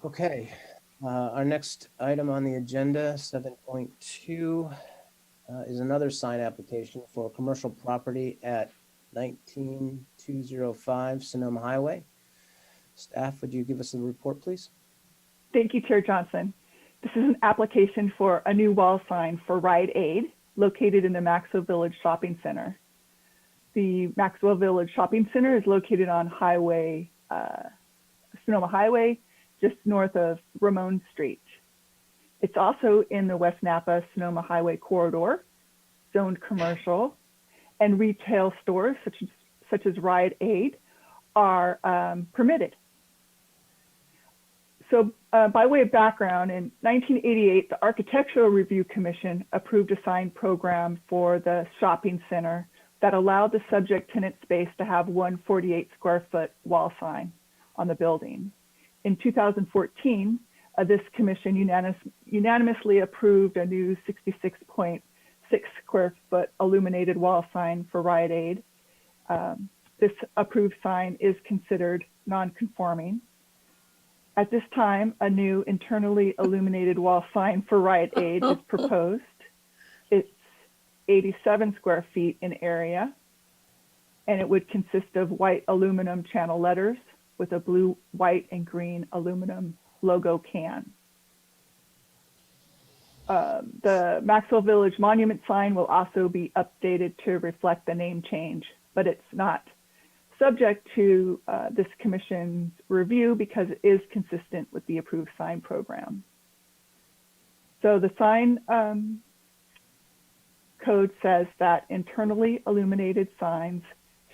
Okay, our next item on the agenda, 7.2, is another sign application for commercial property at 19205 Sonoma Highway. Staff, would you give us the report, please? Thank you, Chair Johnson. This is an application for a new wall sign for Rite Aid located in the Maxwell Village Shopping Center. The Maxwell Village Shopping Center is located on Sonoma Highway, just north of Ramon Street. It's also in the West Napa Sonoma Highway corridor, zoned commercial, and retail stores such as Rite Aid are permitted. So by way of background, in 1988, the Architectural Review Commission approved a sign program for the shopping center that allowed the subject tenant space to have one 48 square foot wall sign on the building. In 2014, this commission unanimously approved a new 66.6 square foot illuminated wall sign for Rite Aid. This approved sign is considered non-conforming. At this time, a new internally illuminated wall sign for Rite Aid is proposed. It's 87 square feet in area, and it would consist of white aluminum channel letters with a blue, white, and green aluminum logo can. The Maxwell Village Monument sign will also be updated to reflect the name change, but it's not subject to this commission's review because it is consistent with the approved sign program. So the sign code says that internally illuminated signs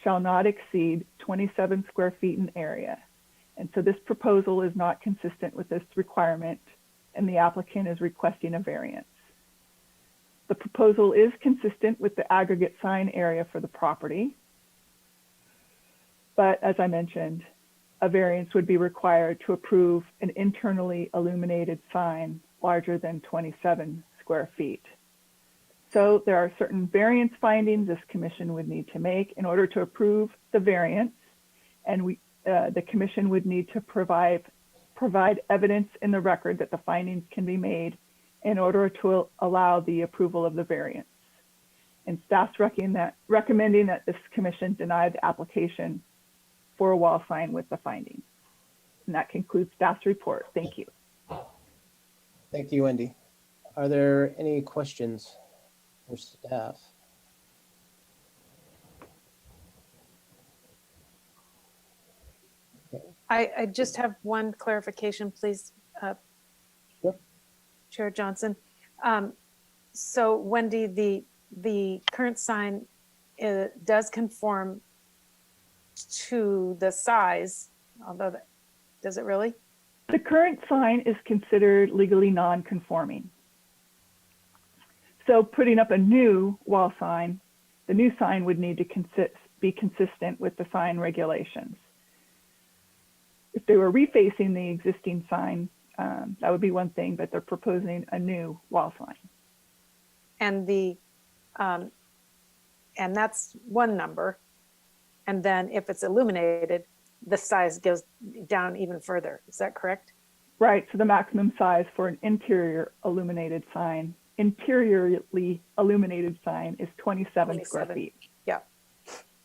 shall not exceed 27 square feet in area. And so this proposal is not consistent with this requirement, and the applicant is requesting a variance. The proposal is consistent with the aggregate sign area for the property. But as I mentioned, a variance would be required to approve an internally illuminated sign larger than 27 square feet. So there are certain variance findings this commission would need to make in order to approve the variance, and the commission would need to provide evidence in the record that the findings can be made in order to allow the approval of the variance. And staff's recommending that this commission deny the application for a wall sign with the findings. And that concludes staff's report. Thank you. Thank you, Wendy. Are there any questions for staff? I just have one clarification, please, Sure. Chair Johnson. So Wendy, the current sign does conform to the size, although does it really? The current sign is considered legally non-conforming. So putting up a new wall sign, the new sign would need to be consistent with the sign regulations. If they were refacing the existing sign, that would be one thing, but they're proposing a new wall sign. And and that's one number. And then if it's illuminated, the size goes down even further. Is that correct? Right, so the maximum size for an interiorly illuminated sign is 27 square feet. Yeah.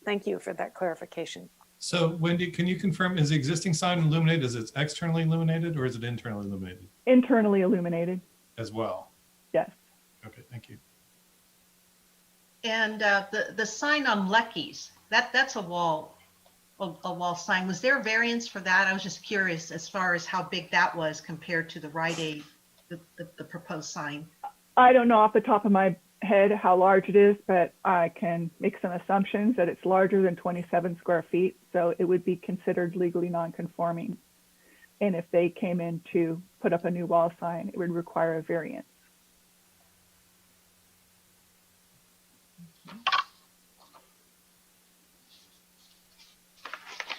Thank you for that clarification. So Wendy, can you confirm, is the existing sign illuminated? Is it externally illuminated or is it internally illuminated Internally illuminated, as well? yes. Okay, thank you. And the sign on Lecky's, that's a wall sign. Was there a variance for that? I was just curious as far as how big that was compared to the Rite Aid, the proposed sign. I don't know off the top of my head how large it is, but I can make some assumptions that it's larger than 27 square feet. So it would be considered legally non-conforming. And if they came in to put up a new wall sign, it would require a variance.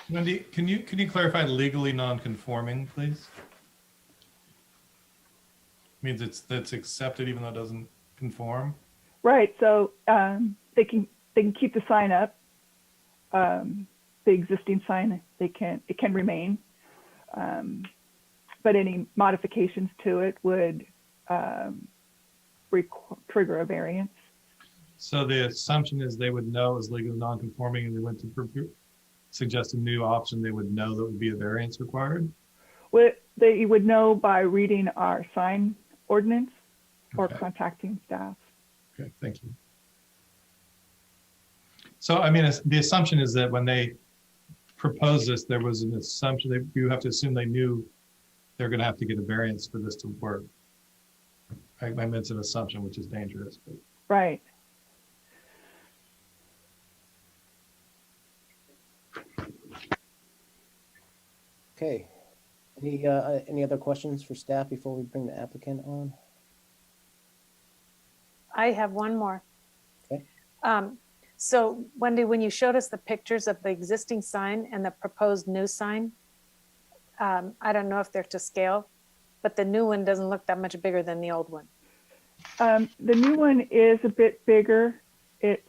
Wendy, can you clarify legally non-conforming, please? Means that's accepted even though it doesn't conform? Right, so they can keep the sign up. The existing sign, it can remain. But any modifications to it would trigger a variance. So the assumption is they would know it was legally non-conforming and they went to suggest a new option they would know that would be a variance required? That you would know by reading our sign ordinance or Okay. contacting staff. Okay, thank you. So, I mean, the assumption is that when they proposed this, there was an assumption that you have to assume they knew they're going to have to get a variance for this to work. I mean, it's an assumption, which is dangerous. But. Right. Okay. Any other questions for staff before we bring the applicant on? I have one more. Okay. So Wendy, when you showed us the pictures of the existing sign and the proposed new sign, I don't know if they're to scale, but the new one doesn't look that much bigger than the old one. The new one is a bit bigger. It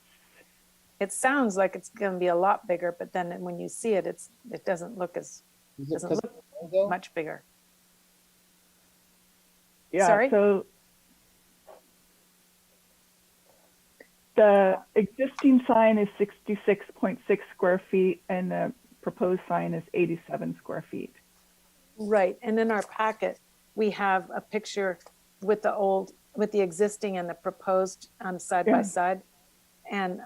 sounds like it's going to be a lot bigger, but then when you see it, it doesn't look much bigger. Yeah. Sorry? So the existing sign is 66.6 square feet and the proposed sign is 87 square feet. Right. And in our packet, we have a picture with the existing and the proposed side by side. And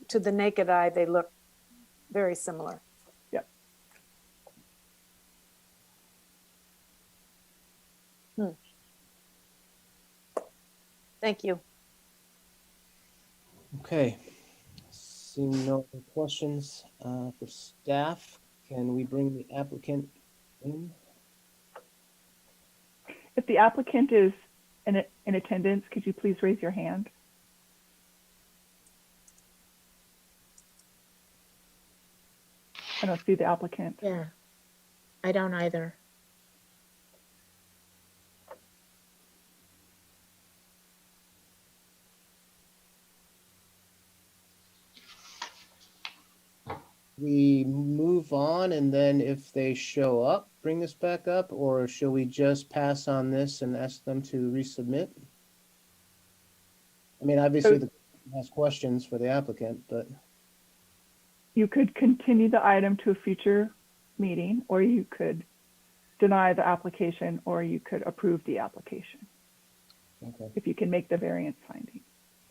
to the naked eye, they look very similar. Yep. Thank you. Okay. Seeing no other questions for staff, can we bring the applicant in? If the applicant is in attendance, could you please raise your hand? I don't see the applicant. Yeah, I don't either. We move on, and then if they show up, bring this back up, or shall we just pass on this and ask them to resubmit? I mean, obviously, the has questions for the applicant, but You could continue the item to a future meeting, or you could deny the application, or you could approve the application okay, if you can make the variance finding.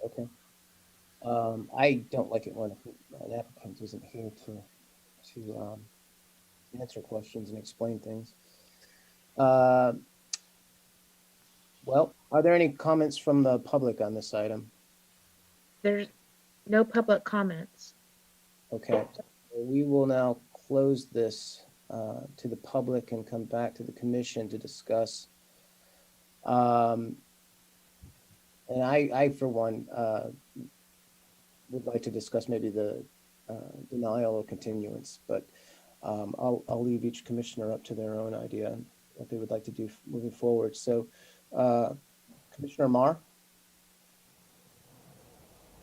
okay. I don't like it when an applicant isn't here to answer questions and explain things. Well, are there any comments from the public on this item? There's no public comments. Okay, we will now close this to the public and come back to the commission to discuss. And I for one, would like to discuss maybe the denial or continuance, but I'll leave each commissioner up to their own idea what they would like to do moving forward. So Commissioner Marr?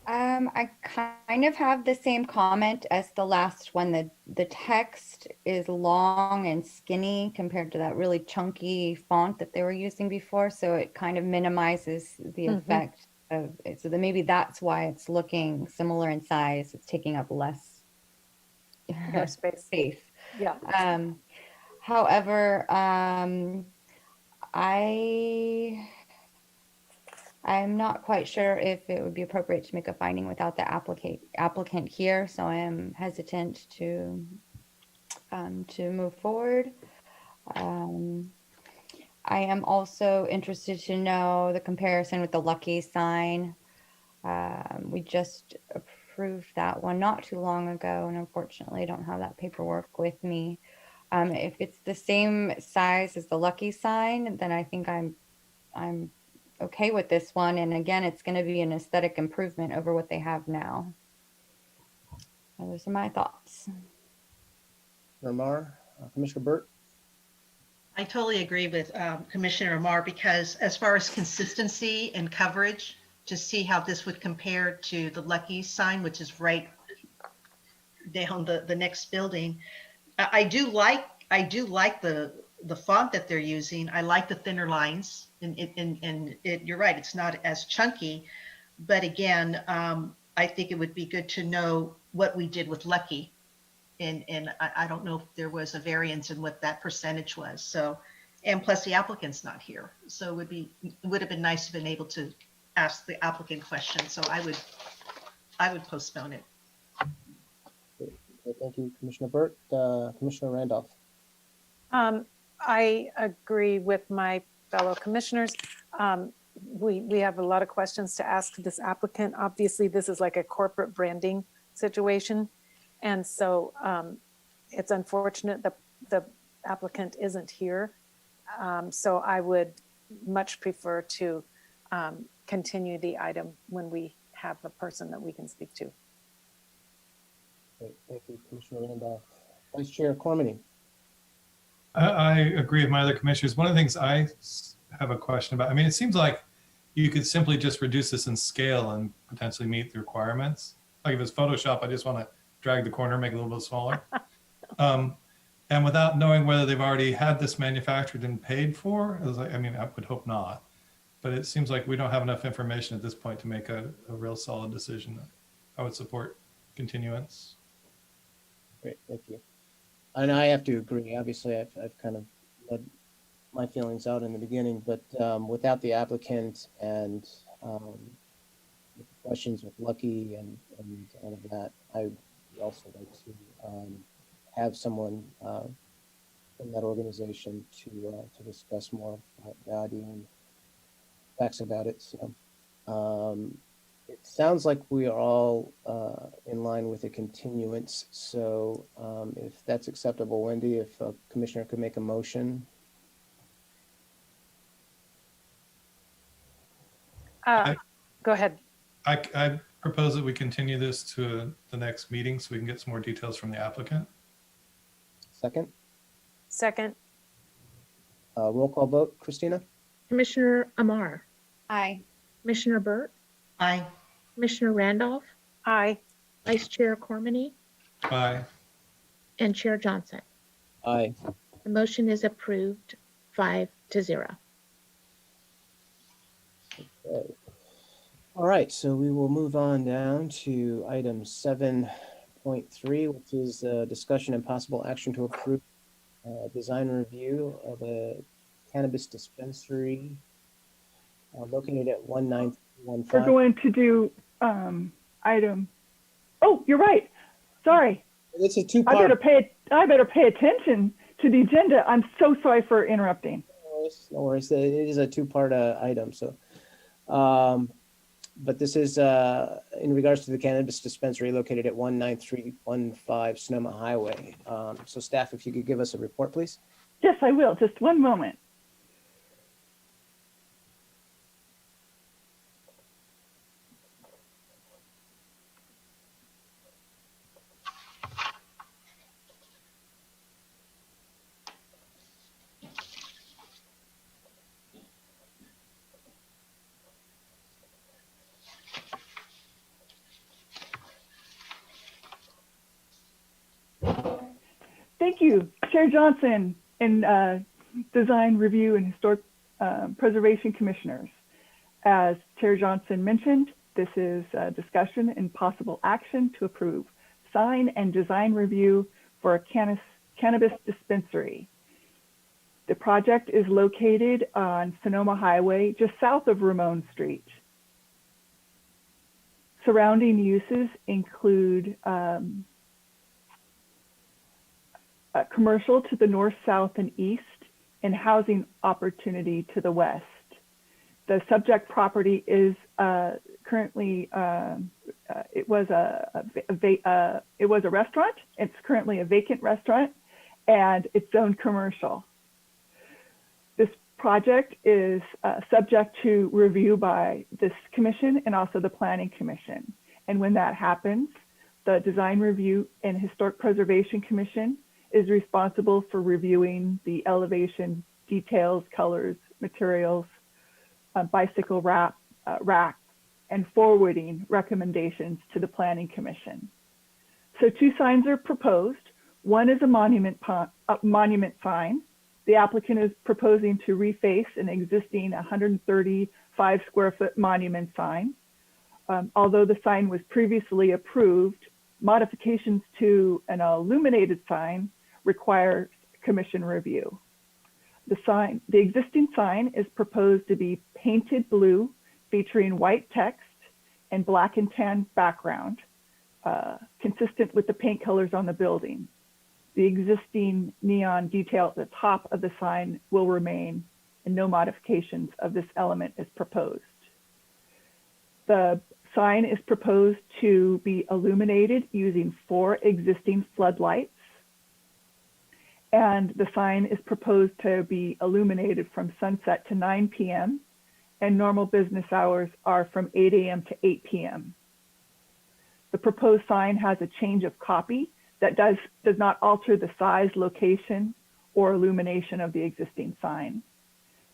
I kind of have the same comment as the last one. The text is long and skinny compared to that really chunky font that they were using before. So it kind of minimizes the effect of it. So maybe that's why it's looking similar in size. It's taking up less More space. Yeah. However, I'm not quite sure if it would be appropriate to make a finding without the applicant here, so I am hesitant to move forward. I am also interested to know the comparison with the Lucky sign. We just approved that one not too long ago, and unfortunately I don't have that paperwork with me. If it's the same size as the Lucky sign, then I think I'm okay with this one. And again, it's going to be an aesthetic improvement over what they have now. Those are my thoughts. Marr, Commissioner Burt? I totally agree with Commissioner Amar, because as far as consistency and coverage, to see how this would compare to the Lucky sign, which is right down the next building. I do like the font that they're using. I like the thinner lines, and you're right, it's not as chunky, but again, I think it would be good to know what we did with Lucky. And I don't know if there was a variance in what that percentage was. So, and plus the applicant's not here. So it would have been nice to have been able to ask the applicant questions. So I would postpone it. Okay, thank you, Commissioner Burt. Commissioner Randolph. I agree with my fellow commissioners. We have a lot of questions to ask this applicant. Obviously, this is like a corporate branding situation. And so it's unfortunate that the applicant isn't here. So I would much prefer to continue the item when we have a person that we can speak to. Great, thank you, Commissioner Randolph. Vice Chair Cormany. I agree with my other commissioners. One of the things I have a question about, I mean, it seems like you could simply just reduce this in scale and potentially meet the requirements. Like if it's Photoshop, I just want to drag the corner, make it a little bit smaller. And without knowing whether they've already had this manufactured and paid for, I mean, I would hope not. But it seems like we don't have enough information at this point to make a real solid decision. I would support continuance. Great, thank you. And I have to agree. Obviously, I've kind of led my feelings out in the beginning, but without the applicant and the questions with Lucky and all of that, I would also like to have someone from that organization to discuss more about value and facts about it. So it sounds like we are all in line with a continuance. So if that's acceptable, Wendy, if a commissioner could make a motion. Go ahead. I propose that we continue this to the next meeting so we can get some more details from the applicant. Second. Second. Roll call vote. Christina? Commissioner Amar, Aye. Commissioner Burt, Aye. Commissioner Randolph, Aye. Vice Chair Cormany, Aye. and Chair Johnson. Aye. The motion is approved 5-0. Okay. All right, so we will move on down to item 7.3, which is discussion and possible action to approve design review of a cannabis dispensary located at 1915. We're going to do item. Oh, you're right. Sorry. It's a I two-part. better pay attention to the agenda. I'm so sorry for interrupting. No worries. It is a two-part item. So, but this is in regards to the cannabis dispensary located at 19315 Sonoma Highway. So staff, if you could give us a report, please. Yes, I will. Just one moment. Thank you, Chair Johnson and Design Review and Historic Preservation Commissioners. As Chair Johnson mentioned, this is a discussion and possible action to approve sign and design review for a cannabis dispensary. The project is located on Sonoma Highway, just south of Ramon Street. Surrounding uses include commercial to the north, south, and east, and housing opportunity to the west. The subject property is currently, it was a restaurant. It's currently a vacant restaurant, and it's zoned commercial. This project is subject to review by this commission and also the Planning Commission. And when that happens, the Design Review and Historic Preservation Commission is responsible for reviewing the elevation details, colors, materials, bicycle rack, and forwarding recommendations to the Planning Commission. So 2 signs are proposed. One is a monument sign. The applicant is proposing to reface an existing 135 square foot monument sign. Although the sign was previously approved Modifications to an illuminated sign require commission review. The existing sign is proposed to be painted blue, featuring white text and black and tan background, consistent with the paint colors on the building. The existing neon detail at the top of the sign will remain, and no modifications of this element is proposed. The sign is proposed to be illuminated using 4 existing floodlights, and the sign is proposed to be illuminated from sunset to 9 p.m. and normal business hours are from 8 a.m. to 8 p.m. The proposed sign has a change of copy that does not alter the size, location, or illumination of the existing sign.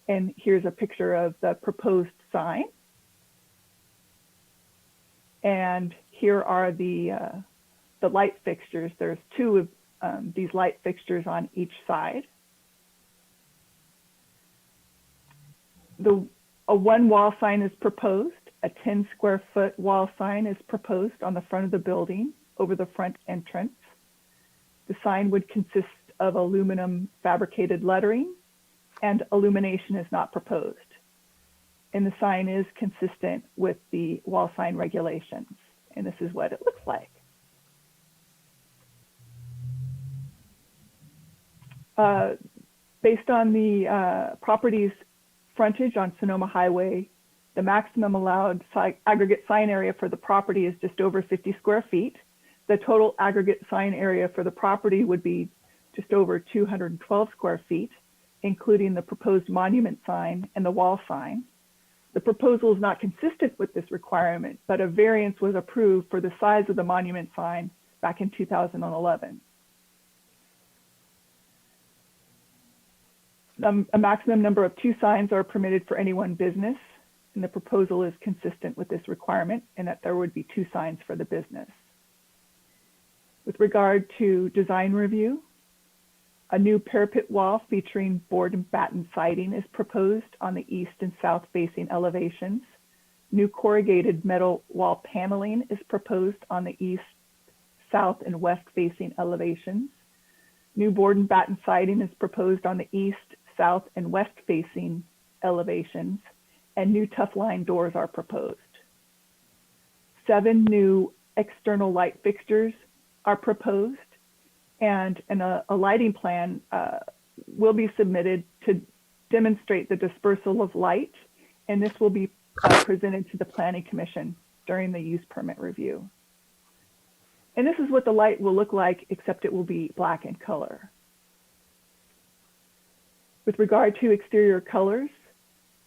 And here's a picture of the proposed sign. And here are the light fixtures. There's 2 of these light fixtures on each side. A 1 wall sign is proposed. A 10 square foot wall sign is proposed on the front of the building over the front entrance. The sign would consist of aluminum fabricated lettering, and illumination is not proposed. And the sign is consistent with the wall sign regulations. And this is what it looks like. Based on the property's frontage on Sonoma Highway, the maximum allowed aggregate sign area for the property is just over 50 square feet. The total aggregate sign area for the property would be just over 212 square feet, including the proposed monument sign and the wall sign. The proposal is not consistent with this requirement, but a variance was approved for the size of the monument sign back in 2011. A maximum number of 2 signs are permitted for any one business, and the proposal is consistent with this requirement, and that there would be 2 signs for the business. With regard to design review, a new parapet wall featuring board and batten siding is proposed on the east and south facing elevations. New corrugated metal wall paneling is proposed on the east, south, and west facing elevations. New board and batten siding is proposed on the east, south, and west facing elevations, and new tough line doors are proposed. 7 new external light fixtures are proposed, and a lighting plan will be submitted to demonstrate the dispersal of light, and this will be presented to the Planning Commission during the use permit review. And this is what the light will look like, except it will be black in color. With regard to exterior colors,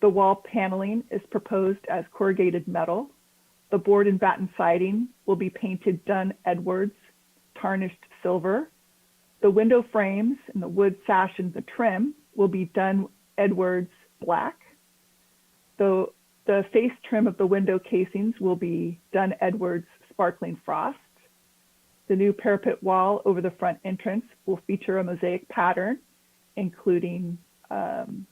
the wall paneling is proposed as corrugated metal. The board and batten siding will be painted Dunn Edwards tarnished silver. The window frames and the wood sash and the trim will be Dunn Edwards black. The face trim of the window casings will be Dunn Edwards sparkling frost. The new parapet wall over the front entrance will feature a mosaic pattern, including Dunn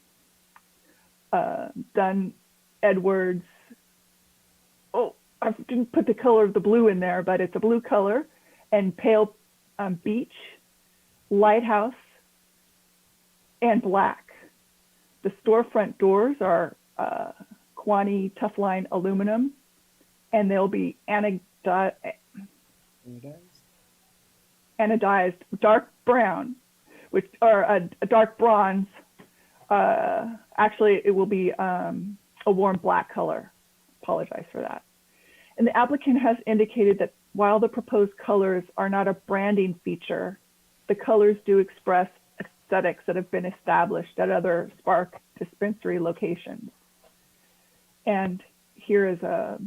Edwards. Oh, I didn't put the color of the blue in there, but it's a blue color, and pale beach, lighthouse, and black. The storefront doors are Quani Tufline aluminum, and they'll be anodized dark brown, which are a dark bronze. Actually, it will be a warm black color. Apologize for that. And the applicant has indicated that while the proposed colors are not a branding feature, the colors do express aesthetics that have been established at other SPARC dispensary locations. And here is a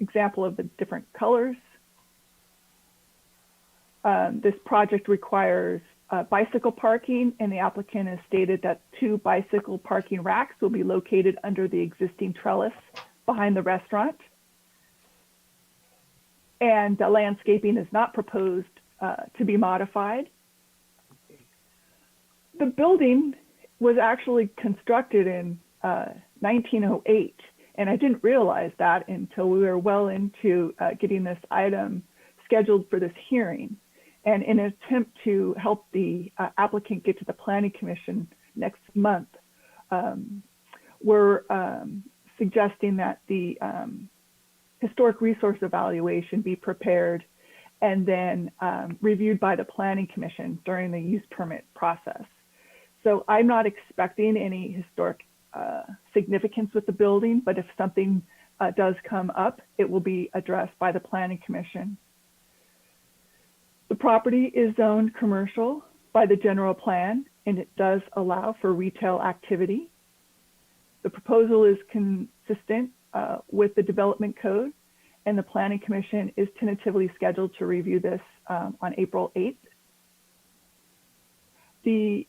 example of the different colors. This project requires bicycle parking, and the applicant has stated that 2 bicycle parking racks will be located under the existing trellis behind the restaurant. And the landscaping is not proposed to be modified. The building was actually constructed in 1908, and I didn't realize that until we were well into getting this item scheduled for this hearing. And in an attempt to help the applicant get to the Planning Commission next month, we're suggesting that the historic resource evaluation be prepared and then reviewed by the Planning Commission during the use permit process. So I'm not expecting any historic significance with the building, but if something does come up, it will be addressed by the Planning Commission. The property is zoned commercial by the general plan, and it does allow for retail activity. The proposal is consistent with the development code, and the Planning Commission is tentatively scheduled to review this on April 8th. The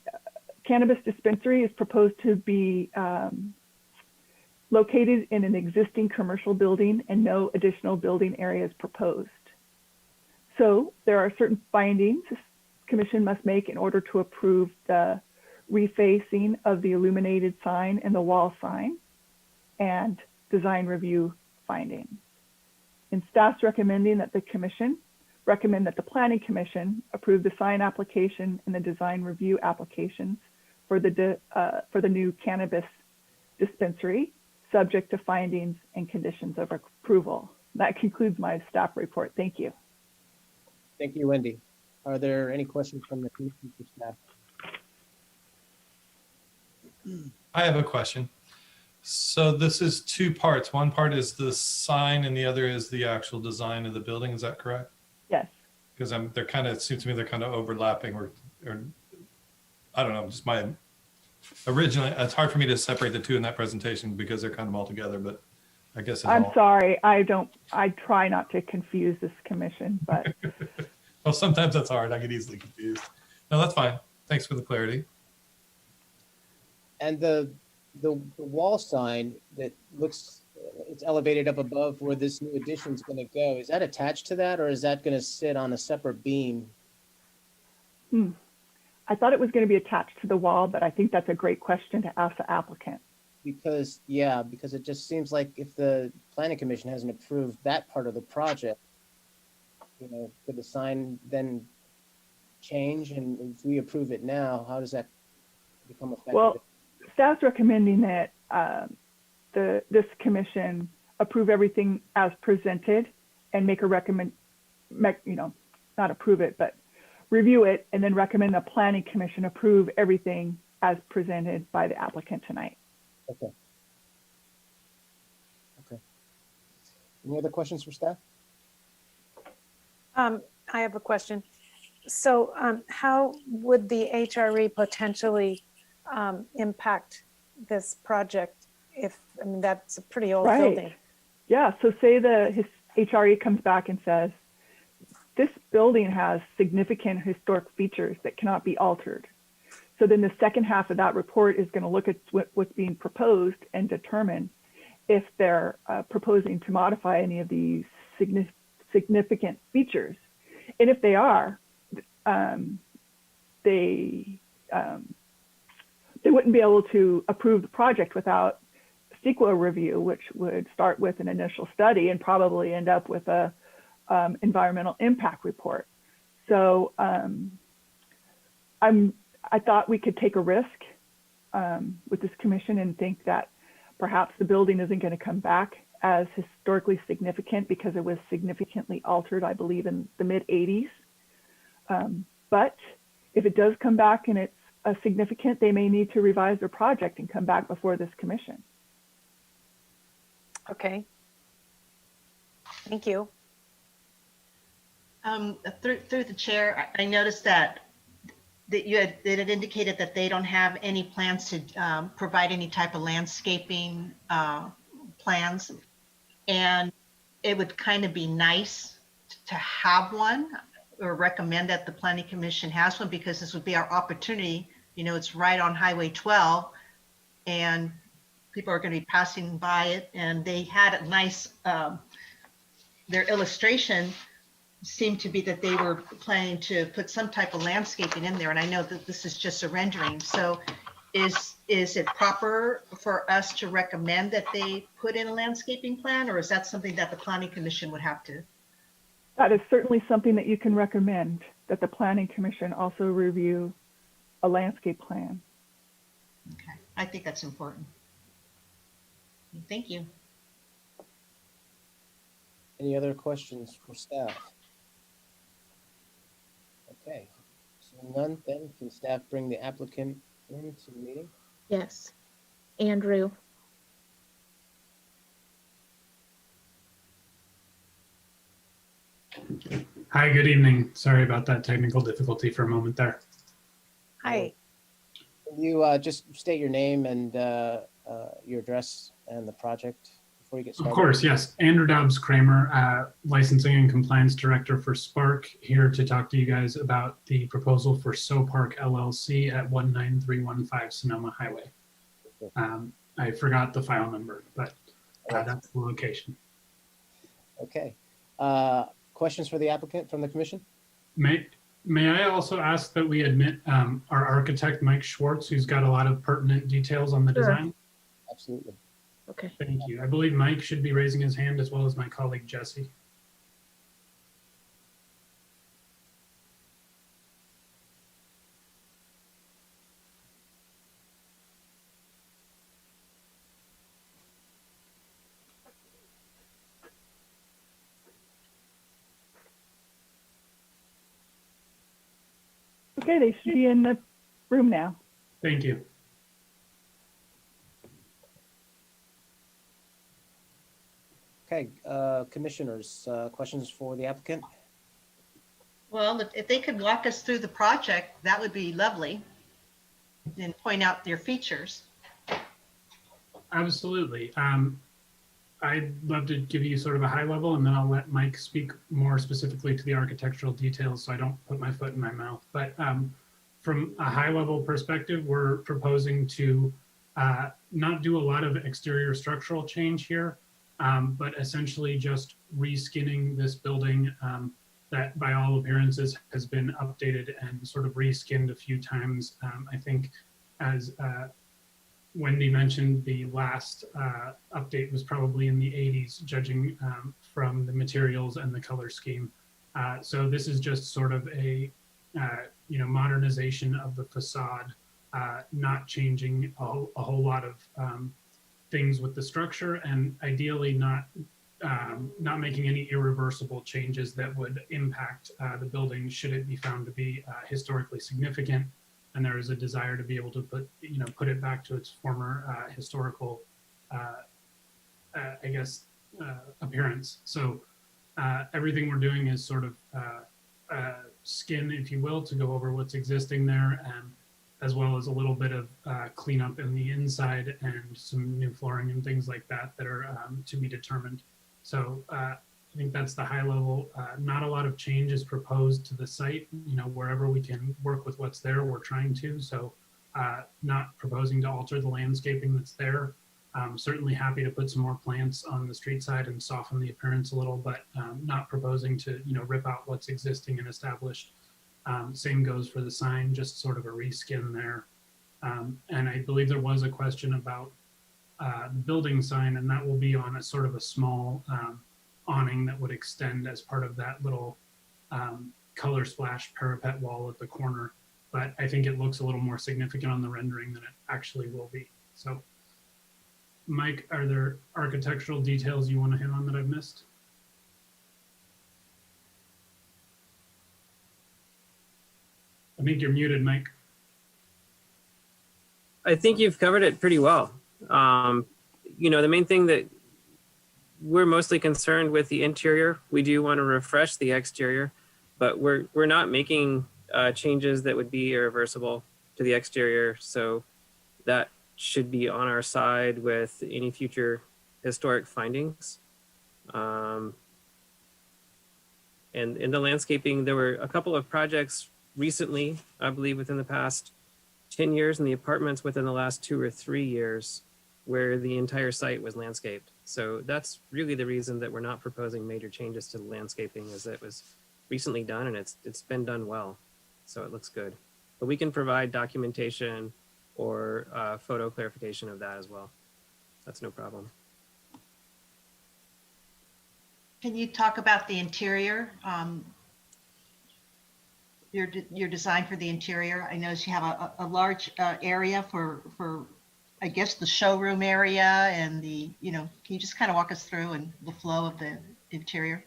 cannabis dispensary is proposed to be located in an existing commercial building, and no additional building area is proposed. So there are certain findings this commission must make in order to approve the refacing of the illuminated sign and the wall sign and design review findings. And staff's recommending that the commission recommend that the Planning Commission approve the sign application and the design review applications for the new cannabis dispensary, subject to findings and conditions of approval. That concludes my staff report. Thank you. Thank you, Wendy. Are there any questions from the commission for staff? I have a question. So this is two parts. One part is the sign and the other is the actual design of the building. Is that correct? Yes. Because they're kind of, it seems to me they're kind of overlapping or I don't know, just my, originally, it's hard for me to separate the two in that presentation because they're kind of all together, but I guess it's I'm all. sorry, I try not to confuse this commission, but Well, sometimes that's hard. I get easily confused. No, that's fine. Thanks for the clarity. And the wall sign that looks, it's elevated up above where this new addition is going to go, is that attached to that, or is that going to sit on a separate beam? I thought it was going to be attached to the wall, but I think that's a great question to ask the applicant. Because it just seems like if the Planning Commission hasn't approved that part of the project, could the sign then change? And if we approve it now, how does that become effective? Well, staff's recommending that this commission approve everything as presented and make a not approve it, but review it and then recommend the Planning Commission approve everything as presented by the applicant tonight. Okay. Any other questions for staff? I have a question. So how would the HRE potentially impact this project that's a pretty old building? Yeah, so say the HRE comes back and says, this building has significant historic features that cannot be altered. So then the second half of that report is going to look at what's being proposed and determine if they're proposing to modify any of these significant features. And if they are, they wouldn't be able to approve the project without CEQA review, which would start with an initial study and probably end up with a environmental impact report. So I thought we could take a risk with this commission and think that perhaps the building isn't going to come back as historically significant because it was significantly altered, I believe, in the mid-'80s. But if it does come back and it's significant, they may need to revise their project and come back before this commission. Okay. Thank you. Through the chair, I noticed that it had indicated that they don't have any plans to provide any type of landscaping plans. And it would kind of be nice to have one or recommend that the Planning Commission has one, because this would be our opportunity. It's right on Highway 12 and people are going to be passing by it. And they had a nice, their illustration seemed to be that they were planning to put some type of landscaping in there. And I know that this is just a rendering. So is it proper for us to recommend that they put in a landscaping plan, or is that something that the Planning Commission would have to? That is certainly something that you can recommend, that the Planning Commission also review a landscape plan. Okay, I think that's important. Thank you. Any other questions for staff? Okay, so none, then can staff bring the applicant into the meeting? Yes. Andrew. Hi, good evening. Sorry about that technical difficulty for a moment there. Hi. Can you just state your name and your address and the project before you get started? Of course, yes. Andrew Dobbs Kramer, Licensing and Compliance Director for SPARC, here to talk to you guys about the proposal for SPARC LLC at 19315 Sonoma Highway. I forgot the file number, but that's the location. Okay. Questions for the applicant from the commission? May I also ask that we admit our architect, Mike Schwartz, who's got a lot of pertinent details on the Sure. design? Absolutely. Okay. Thank you. I believe Mike should be raising his hand as well as my colleague, Jesse. Okay, they should be in the room now. Thank you. Okay, commissioners, questions for the applicant? Well, if they could walk us through the project, that would be lovely. And point out their features. Absolutely. I'd love to give you sort of a high level, and then I'll let Mike speak more specifically to the architectural details so I don't put my foot in my mouth. But from a high level perspective, we're proposing to not do a lot of exterior structural change here, but essentially just reskinning this building that by all appearances has been updated and sort of reskinned a few times. I think as Wendy mentioned, the last update was probably in the 80s, judging from the materials and the color scheme. So this is just sort of a modernization of the facade, not changing a whole lot of things with the structure, and ideally not making any irreversible changes that would impact the building should it be found to be historically significant. And there is a desire to be able to put it back to its former historical, appearance. So everything we're doing is sort of skin, if you will, to go over what's existing there, and as well as a little bit of cleanup in the inside and some new flooring and things like that that are to be determined. So I think that's the high level. Not a lot of change is proposed to the site. Wherever we can work with what's there, we're trying to. So not proposing to alter the landscaping that's there. Certainly happy to put some more plants on the street side and soften the appearance a little, but not proposing to rip out what's existing and established. Same goes for the sign, just sort of a reskin there. And I believe there was a question about the building sign, and that will be on a sort of a small awning that would extend as part of that little color splash parapet wall at the corner. But I think it looks a little more significant on the rendering than it actually will be. So Mike, are there architectural details you want to hit on that I've missed? I think you're muted, Mike. I think you've covered it pretty well. The main thing that we're mostly concerned with the interior, we do want to refresh the exterior, but we're not making changes that would be irreversible to the exterior. So that should be on our side with any future historic findings. And in the landscaping, there were a couple of projects recently, I believe within the past 10 years, and the apartments within the last 2 or 3 years, where the entire site was landscaped. So that's really the reason that we're not proposing major changes to the landscaping, is that it was recently done and it's been done well. So it looks good. But we can provide documentation or photo clarification of that as well. That's no problem. Can you talk about the interior? Your design for the interior? I notice you have a large area for, I guess, the showroom area and the, can you just kind of walk us through and the flow of the interior?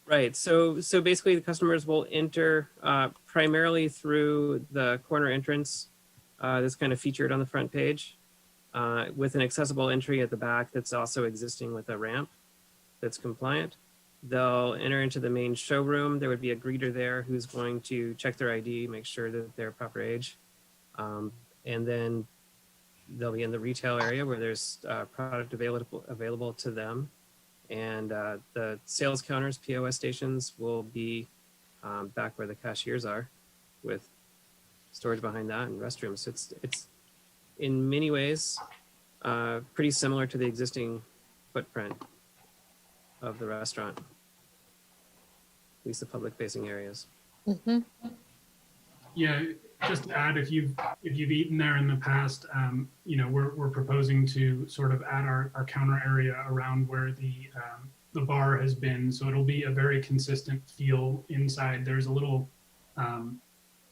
Right. So basically, the customers will enter primarily through the corner entrance that's kind of featured on the front page, with an accessible entry at the back that's also existing with a ramp that's compliant. They'll enter into the main showroom. There would be a greeter there who's going to check their ID, make sure that they're proper age. And then they'll be in the retail area where there's product available to them. And the sales counters, POS stations, will be back where the cashiers are, with storage behind that and restrooms. So it's in many ways pretty similar to the existing footprint of the restaurant, at least the public-facing areas. Mm-hmm. Yeah, just to add, if you've eaten there in the past, we're proposing to sort of add our counter area around where the bar has been, so it'll be a very consistent feel inside. There's a little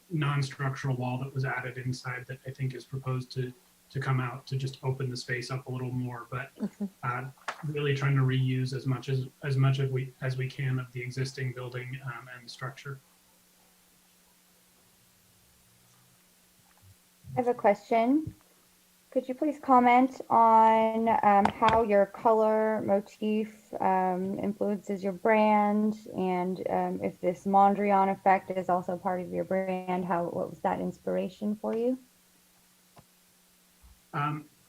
non-structural wall that was added inside that I think is proposed to come out to just open the space up a little more, but really trying to reuse as much as we can of the existing building and structure. I have a question. Could you please comment on how your color motif influences your brand, and if this Mondrian effect is also part of your brand, what was that inspiration for you?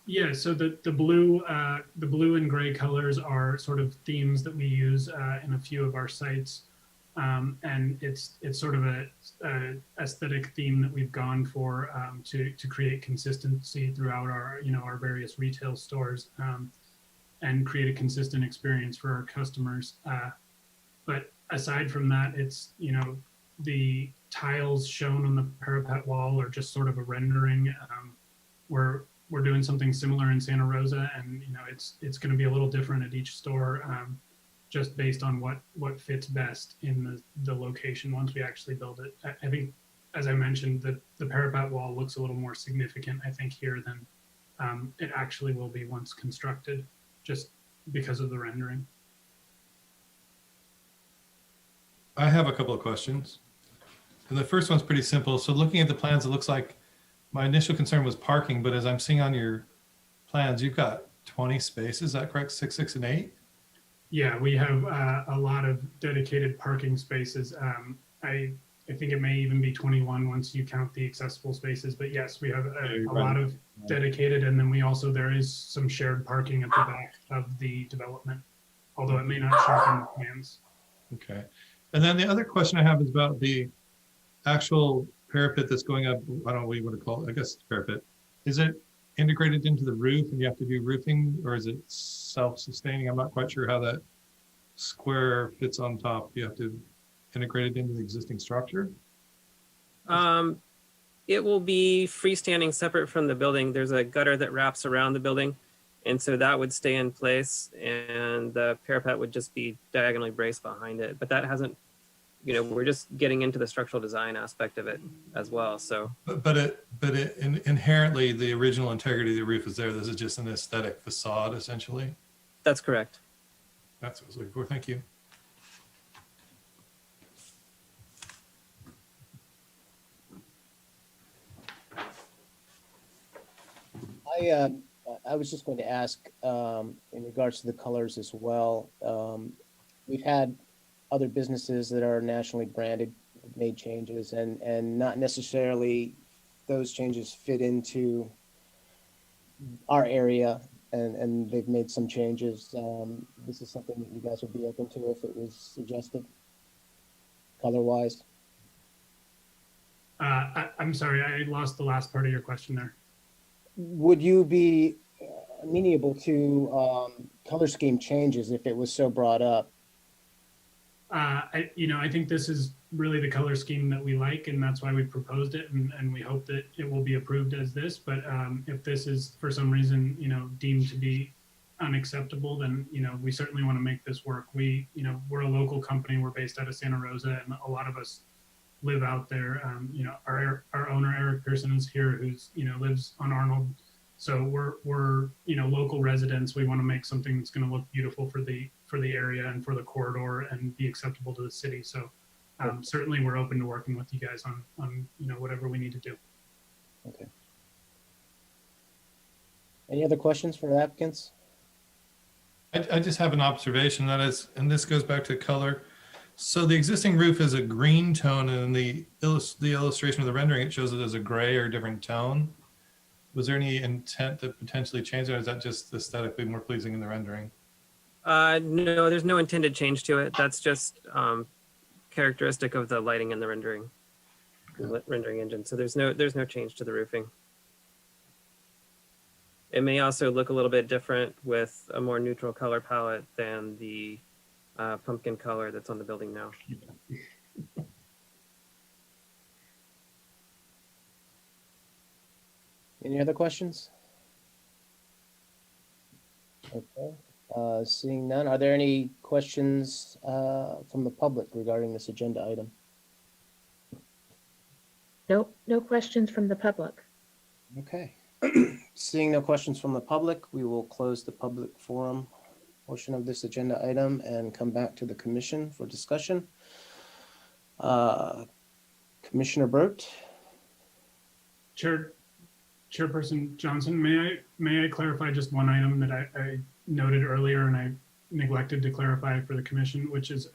Yeah, so the blue and gray colors are sort of themes that we use in a few of our sites, and it's sort of a aesthetic theme that we've gone for to create consistency throughout our various retail stores, and create a consistent experience for our customers. But aside from that, it's the tiles shown on the parapet wall are just sort of a rendering. We're doing something similar in Santa Rosa, and it's going to be a little different at each store, just based on what fits best in the location once we actually build it. I think, as I mentioned, the parapet wall looks a little more significant, I think, here than it actually will be once constructed, just because of the rendering. I have a couple of questions. And the first one's pretty simple. So looking at the plans, it looks like my initial concern was parking, but as I'm seeing on your plans, you've got 20 spaces, is that correct? 6, 6, and 8? Yeah, we have a lot of dedicated parking spaces. I think it may even be 21 once you count the accessible spaces, but yes, we have a lot of dedicated, and then there is some shared parking at the back of the development, although it may not show up in the plans. Okay. And then the other question I have is about the actual parapet that's going up. I don't know what you want to call it. I guess it's parapet. Is it integrated into the roof and you have to do roofing, or is it self-sustaining? I'm not quite sure how that square fits on top. You have to integrate it into the existing structure? It will be freestanding, separate from the building. There's a gutter that wraps around the building, and so that would stay in place, and the parapet would just be diagonally braced behind it. But that hasn't, we're just getting into the structural design aspect of it as well. So, but inherently, the original integrity of the roof is there. This is just an aesthetic facade, essentially. That's correct. That's what I was looking for. Thank you. I was just going to ask in regards to the colors as well. We've had other businesses that are nationally branded made changes, and not necessarily those changes fit into our area, and they've made some changes. This is something that you guys would be open to if it was suggested, color-wise? I'm sorry, I lost the last part of your question there. Would you be amenable to color scheme changes if it was so brought up? I think this is really the color scheme that we like, and that's why we proposed it, and we hope that it will be approved as this. But if this is for some reason, deemed to be unacceptable, then, we certainly want to make this work. We're a local company. We're based out of Santa Rosa, and a lot of us live out there. Our owner, Eric Pearson, is here, who's, lives on Arnold. So we're local residents. We want to make something that's going to look beautiful for the area and for the corridor and be acceptable to the city. So certainly we're open to working with you guys on whatever we need to do. Okay. Any other questions for the applicants? I just have an observation that is, and this goes back to color. So the existing roof is a green tone, and the illustration of the rendering, it shows it as a gray or different tone. Was there any intent to potentially change it, or is that just aesthetically more pleasing in the rendering? No, there's no intended change to it. That's just characteristic of the lighting and the rendering engine. So there's no change to the roofing. It may also look a little bit different with a more neutral color palette than the pumpkin color that's on the building now. Any other questions? Okay, seeing none, are there any questions from the public regarding this agenda item? Nope, no questions from the public. Okay, seeing no questions from the public, we will close the public forum portion of this agenda item and come back to the commission for discussion. Commissioner Burt? Chairperson Johnson, may I clarify just one item that I noted earlier and I neglected to clarify for the commission, which is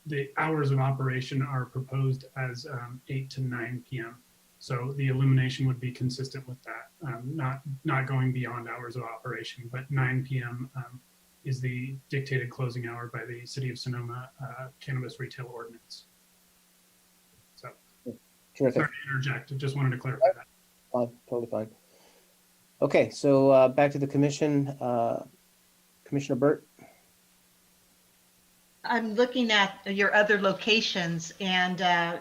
the hours of operation are proposed as 8 to 9 p.m. So the illumination would be consistent with that, not going beyond hours of operation, but 9 p.m. Is the dictated closing hour by the City of Sonoma Cannabis Retail Ordinance. So, Terrific. sorry to interject, I just wanted to clarify that. Fine, totally fine. Okay, so back to the commission. Commissioner Burt? I'm looking at your other locations, and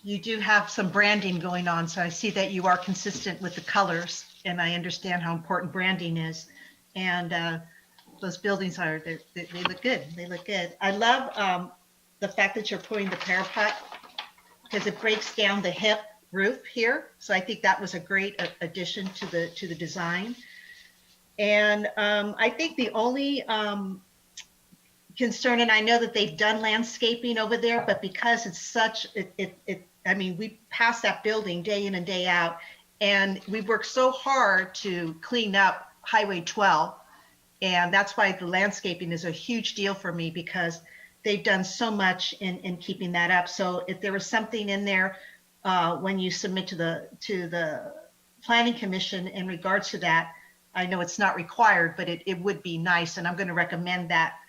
you do have some branding going on. So I see that you are consistent with the colors, and I understand how important branding is. And those buildings they look good. They look good. I love the fact that you're putting the parapet because it breaks down the hip roof here. So I think that was a great addition to the design. And I think the only concern, and I know that they've done landscaping over there, but because it's such, I mean, we pass that building day in and day out, and we worked so hard to clean up Highway 12. And that's why the landscaping is a huge deal for me, because they've done so much in keeping that up. So if there was something in there when you submit to the Planning Commission in regards to that, I know it's not required, but it would be nice. And I'm going to recommend that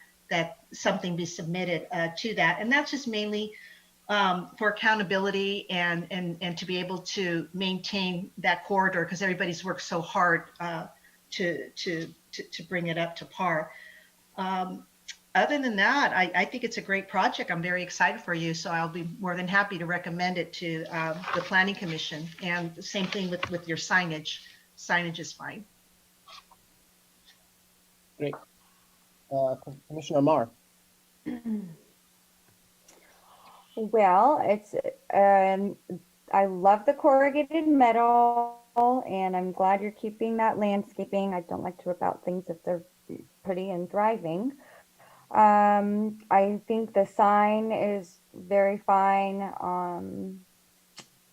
something be submitted to that. And that's just mainly for accountability and to be able to maintain that corridor, because everybody's worked so hard to bring it up to par. Other than that, I think it's a great project. I'm very excited for you. So I'll be more than happy to recommend it to the Planning Commission. And the same thing with your signage. Signage is fine. Great. Commissioner Amar? Well, it's I love the corrugated metal, and I'm glad you're keeping that landscaping. I don't like to rip out things if they're pretty and thriving. I think the sign is very fine.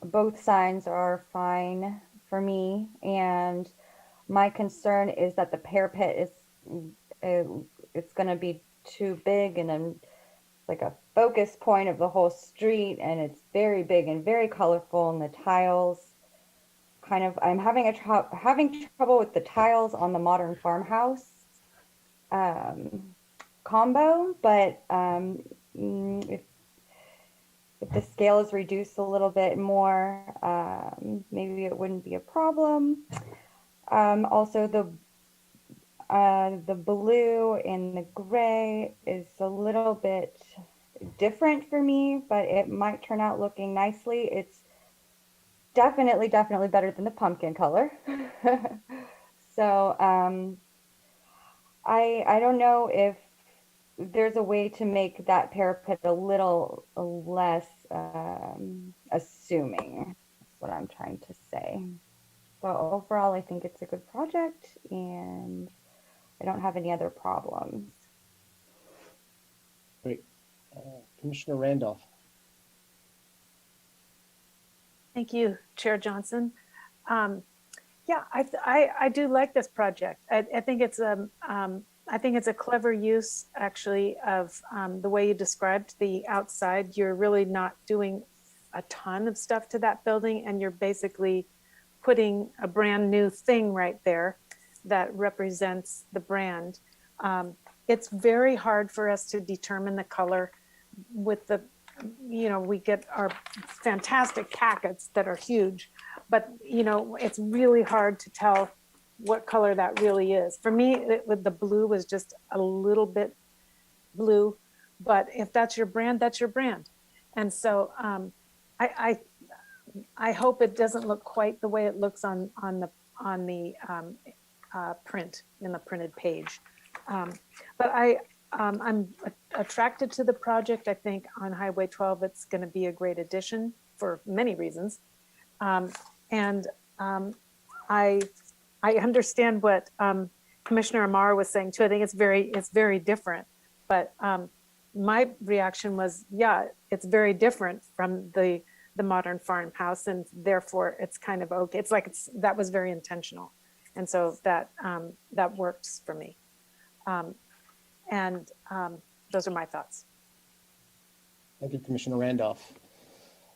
Both signs are fine for me, and my concern is that the parapet is it's going to be too big and then like a focus point of the whole street, and it's very big and very colorful, and the tiles kind of, I'm having trouble with the tiles on the modern farmhouse combo, but if the scale is reduced a little bit more, maybe it wouldn't be a problem. Also the blue and the gray is a little bit different for me, but it might turn out looking nicely. It's definitely better than the pumpkin color. So I don't know if there's a way to make that parapet a little less assuming. That's what I'm trying to say. But overall, I think it's a good project and I don't have any other problems. Great. Commissioner Randolph. Thank you, Chair Johnson. Yeah, I do like this project. I think it's a clever use actually of the way you described the outside. You're really not doing a ton of stuff to that building, and you're basically putting a brand new thing right there that represents the brand. It's very hard for us to determine the color with the, we get our fantastic packets that are huge, but it's really hard to tell what color that really is. For me, with the blue was just a little bit blue, but if that's your brand, that's your brand. And so I hope it doesn't look quite the way it looks on the print in the printed page. But I'm attracted to the project. I think on Highway 12, it's going to be a great addition for many reasons. And I understand what Commissioner Amar was saying too. I think it's very different. But my reaction was, yeah, it's very different from the modern farmhouse, and therefore it's kind of okay. It's like that was very intentional, and so that works for me. And those are my thoughts. Thank you, Commissioner Randolph.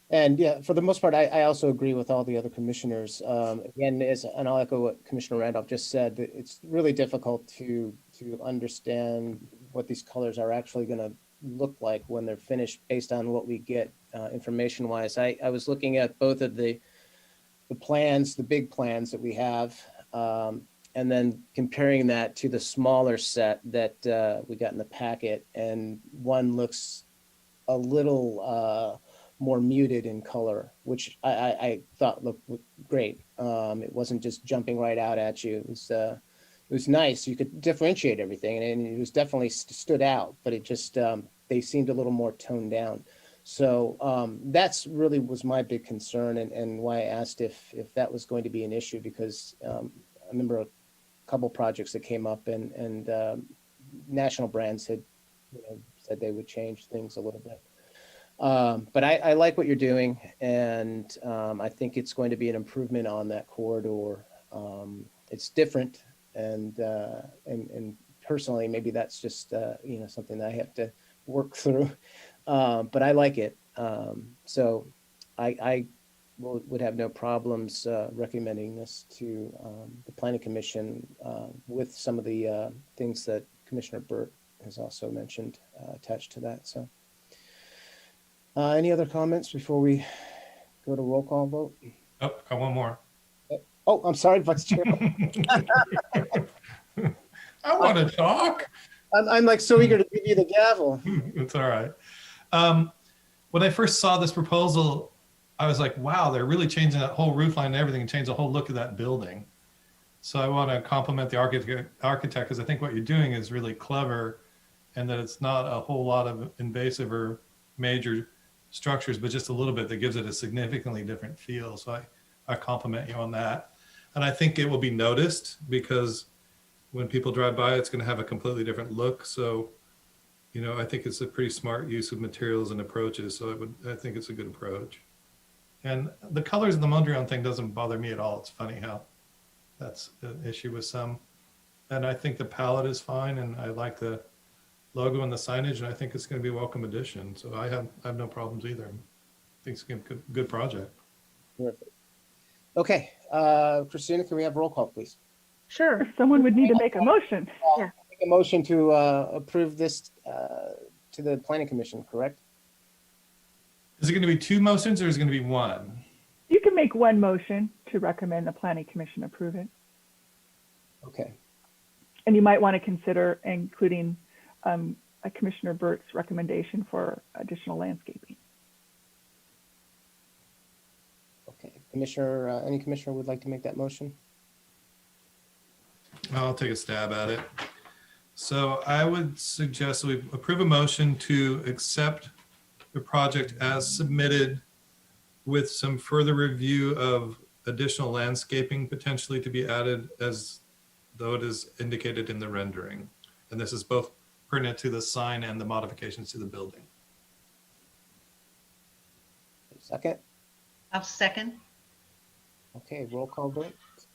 And yeah, for the most part, I also agree with all the other commissioners. Again, and I'll echo what Commissioner Randolph just said, that it's really difficult to understand what these colors are actually going to look like when they're finished based on what we get information-wise. I was looking at both of the plans, the big plans that we have, and then comparing that to the smaller set that we got in the packet, and one looks a little more muted in color, which I thought looked great. It wasn't just jumping right out at you. It was nice. You could differentiate everything, and it was definitely stood out, but it just, they seemed a little more toned down. So that's really was my big concern, and why I asked if that was going to be an issue, because I remember a couple projects that came up, and national brands had said they would change things a little bit. But I like what you're doing, and I think it's going to be an improvement on that corridor. It's different, and personally, maybe that's just something that I have to work through. But I like it, so I would have no problems recommending this to the Planning Commission with some of the things that Commissioner Burt has also mentioned attached to that. So. Any other comments before we go to roll call vote? Oh, got one more. Oh, I'm sorry, Vice Chair. I want to talk. I'm like so eager to give you the gavel. It's all right. When I first saw this proposal, I was like, wow, they're really changing that whole roof line and everything, and change the whole look of that building. So I want to compliment the architect, because I think what you're doing is really clever, and that it's not a whole lot of invasive or major structures, but just a little bit that gives it a significantly different feel. So I compliment you on that. And I think it will be noticed, because when people drive by, it's going to have a completely different look. So, I think it's a pretty smart use of materials and approaches. So I think it's a good approach. And the colors of the Mondrian thing doesn't bother me at all. It's funny how that's an issue with some. And I think the palette is fine, and I like the logo and the signage, and I think it's going to be a welcome addition. So I have no problems either. I think it's going to be a good project. Terrific. Okay, Christina, can we have roll call, please? Sure. Someone would need to make a motion. Yeah. Make a motion to approve this to the Planning Commission, correct? Is it going to be two motions, or is it going to be one? You can make one motion to recommend the Planning Commission approve it. Okay. And you might want to consider including Commissioner Burt's recommendation for additional landscaping. Okay, any commissioner would like to make that motion? I'll take a stab at it. So I would suggest we approve a motion to accept the project as submitted with some further review of additional landscaping potentially to be added as though it is indicated in the rendering. And this is both pertinent to the sign and the modifications to the building. Second? I'll second. Okay, roll call vote.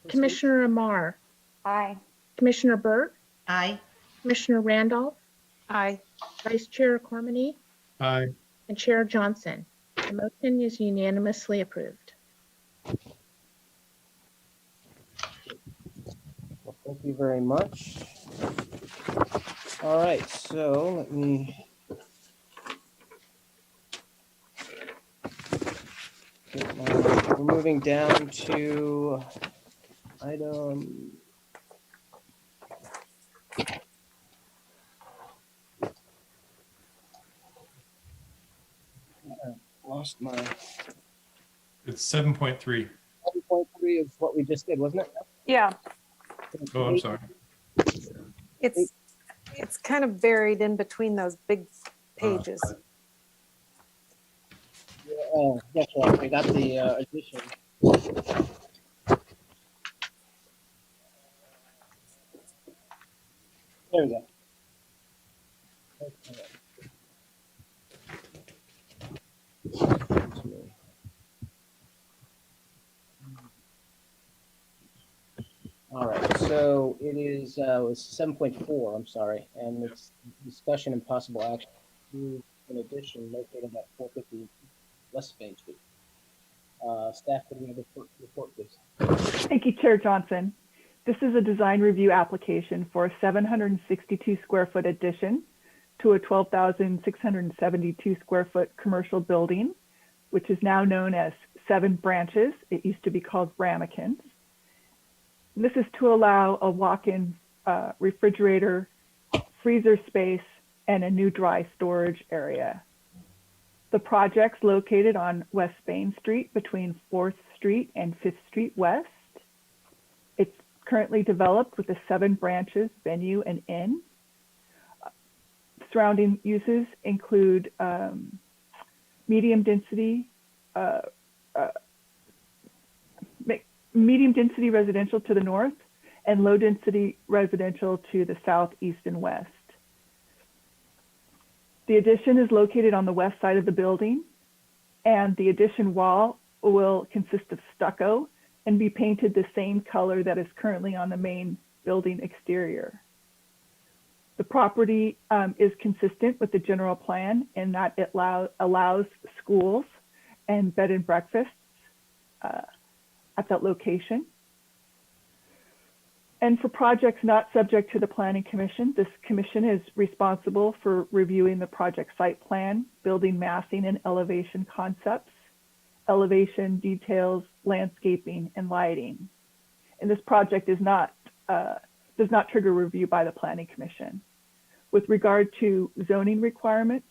Commissioner Amar, Aye. Commissioner Burt, Aye. Commissioner Randolph, Aye. Vice Chair Cormany, Aye. and Chair Johnson. The motion is unanimously approved. Well, thank you very much. All right, so let me we're moving down to item lost my It's 7.3. 7.3 is what we just did, wasn't it? Yeah, Oh, I'm sorry. it's kind of buried in between those big pages. Oh, that's right. I got the addition. There we go. Okay. All right, so it was 7.4, I'm sorry, and it's discussion and possible action to an addition located at 450 West Spain Street. Staff, could we have a report, please? Thank you, Chair Johnson. This is a design review application for a 762 square foot addition to a 12,672 square foot commercial building, which is now known as Seven Branches. It used to be called Ramekins. This is to allow a walk-in refrigerator, freezer space, and a new dry storage area. The project's located on West Spain Street between 4th Street and 5th Street West. It's currently developed with a 7 Branches venue and inn. Surrounding uses include medium density residential to the north and low density residential to the south, east, and west. The addition is located on the west side of the building, and the addition wall will consist of stucco and be painted the same color that is currently on the main building exterior. The property is consistent with the general plan in that it allows schools and bed and breakfasts at that location. And for projects not subject to the Planning Commission, this commission is responsible for reviewing the project site plan, building massing and elevation concepts, elevation details, landscaping, and lighting. And this project does not trigger review by the Planning Commission. With regard to zoning requirements,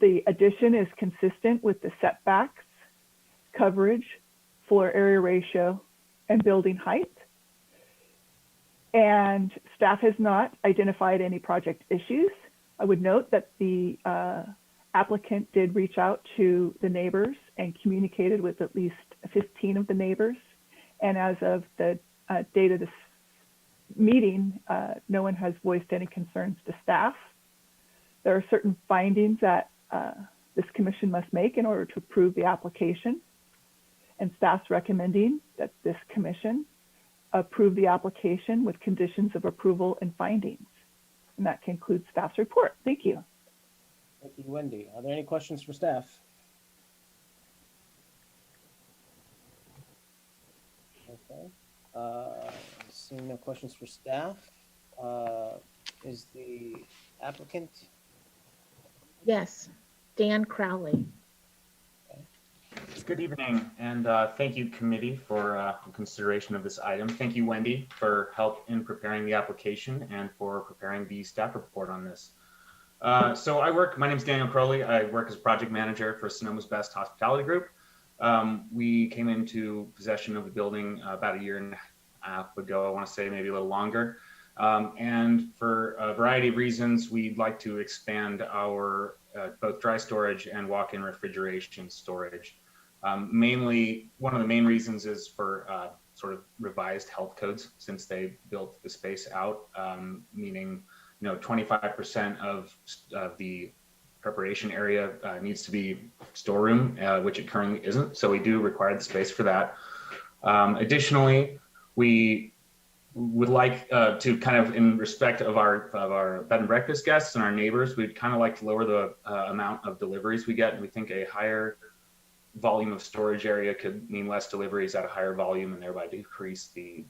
the addition is consistent with the setbacks, coverage, floor area ratio, and building height. And staff has not identified any project issues. I would note that the applicant did reach out to the neighbors and communicated with at least 15 of the neighbors. And as of the date of this meeting, no one has voiced any concerns to staff. There are certain findings that this commission must make in order to approve the application. And staff's recommending that this commission approve the application with conditions of approval and findings. And that concludes staff's report. Thank you. Thank you, Wendy. Are there any questions for staff? Okay. Seeing no questions for staff, is the applicant? Yes, Dan Crowley. Good evening, and thank you, committee, for consideration of this item. Thank you, Wendy, for help in preparing the application and for preparing the staff report on this. So my name is Daniel Crowley. I work as project manager for Sonoma's Best Hospitality Group. We came into possession of the building about a year and a half ago, I want to say maybe a little longer. And for a variety of reasons, we'd like to expand our both dry storage and walk-in refrigeration storage. Mainly, one of the main reasons is for sort of revised health codes since they built the space out, meaning 25% of the preparation area needs to be storeroom, which it currently isn't. So we do require the space for that. Additionally, we would like to kind of, in respect of our bed and breakfast guests and our neighbors, we'd kind of like to lower the amount of deliveries we get. And we think a higher volume of storage area could mean less deliveries at a higher volume and thereby decrease the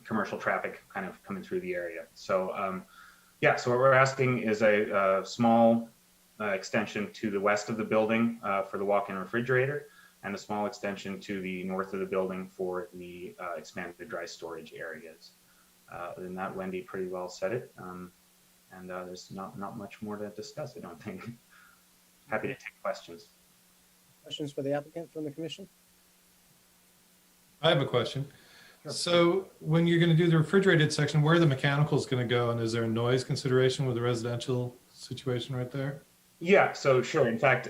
commercial traffic kind of coming through the area. So yeah, so what we're asking is a small extension to the west of the building for the walk-in refrigerator, and a small extension to the north of the building for the expanded dry storage areas. Other than that, Wendy pretty well said it. And there's not much more to discuss, I don't think. Happy to take questions. Questions for the applicant from the commission? I have a question. Sure. So when you're going to do the refrigerated section, where are the mechanicals going to go? And is there a noise consideration with the residential situation right there? Yeah, so sure. In fact,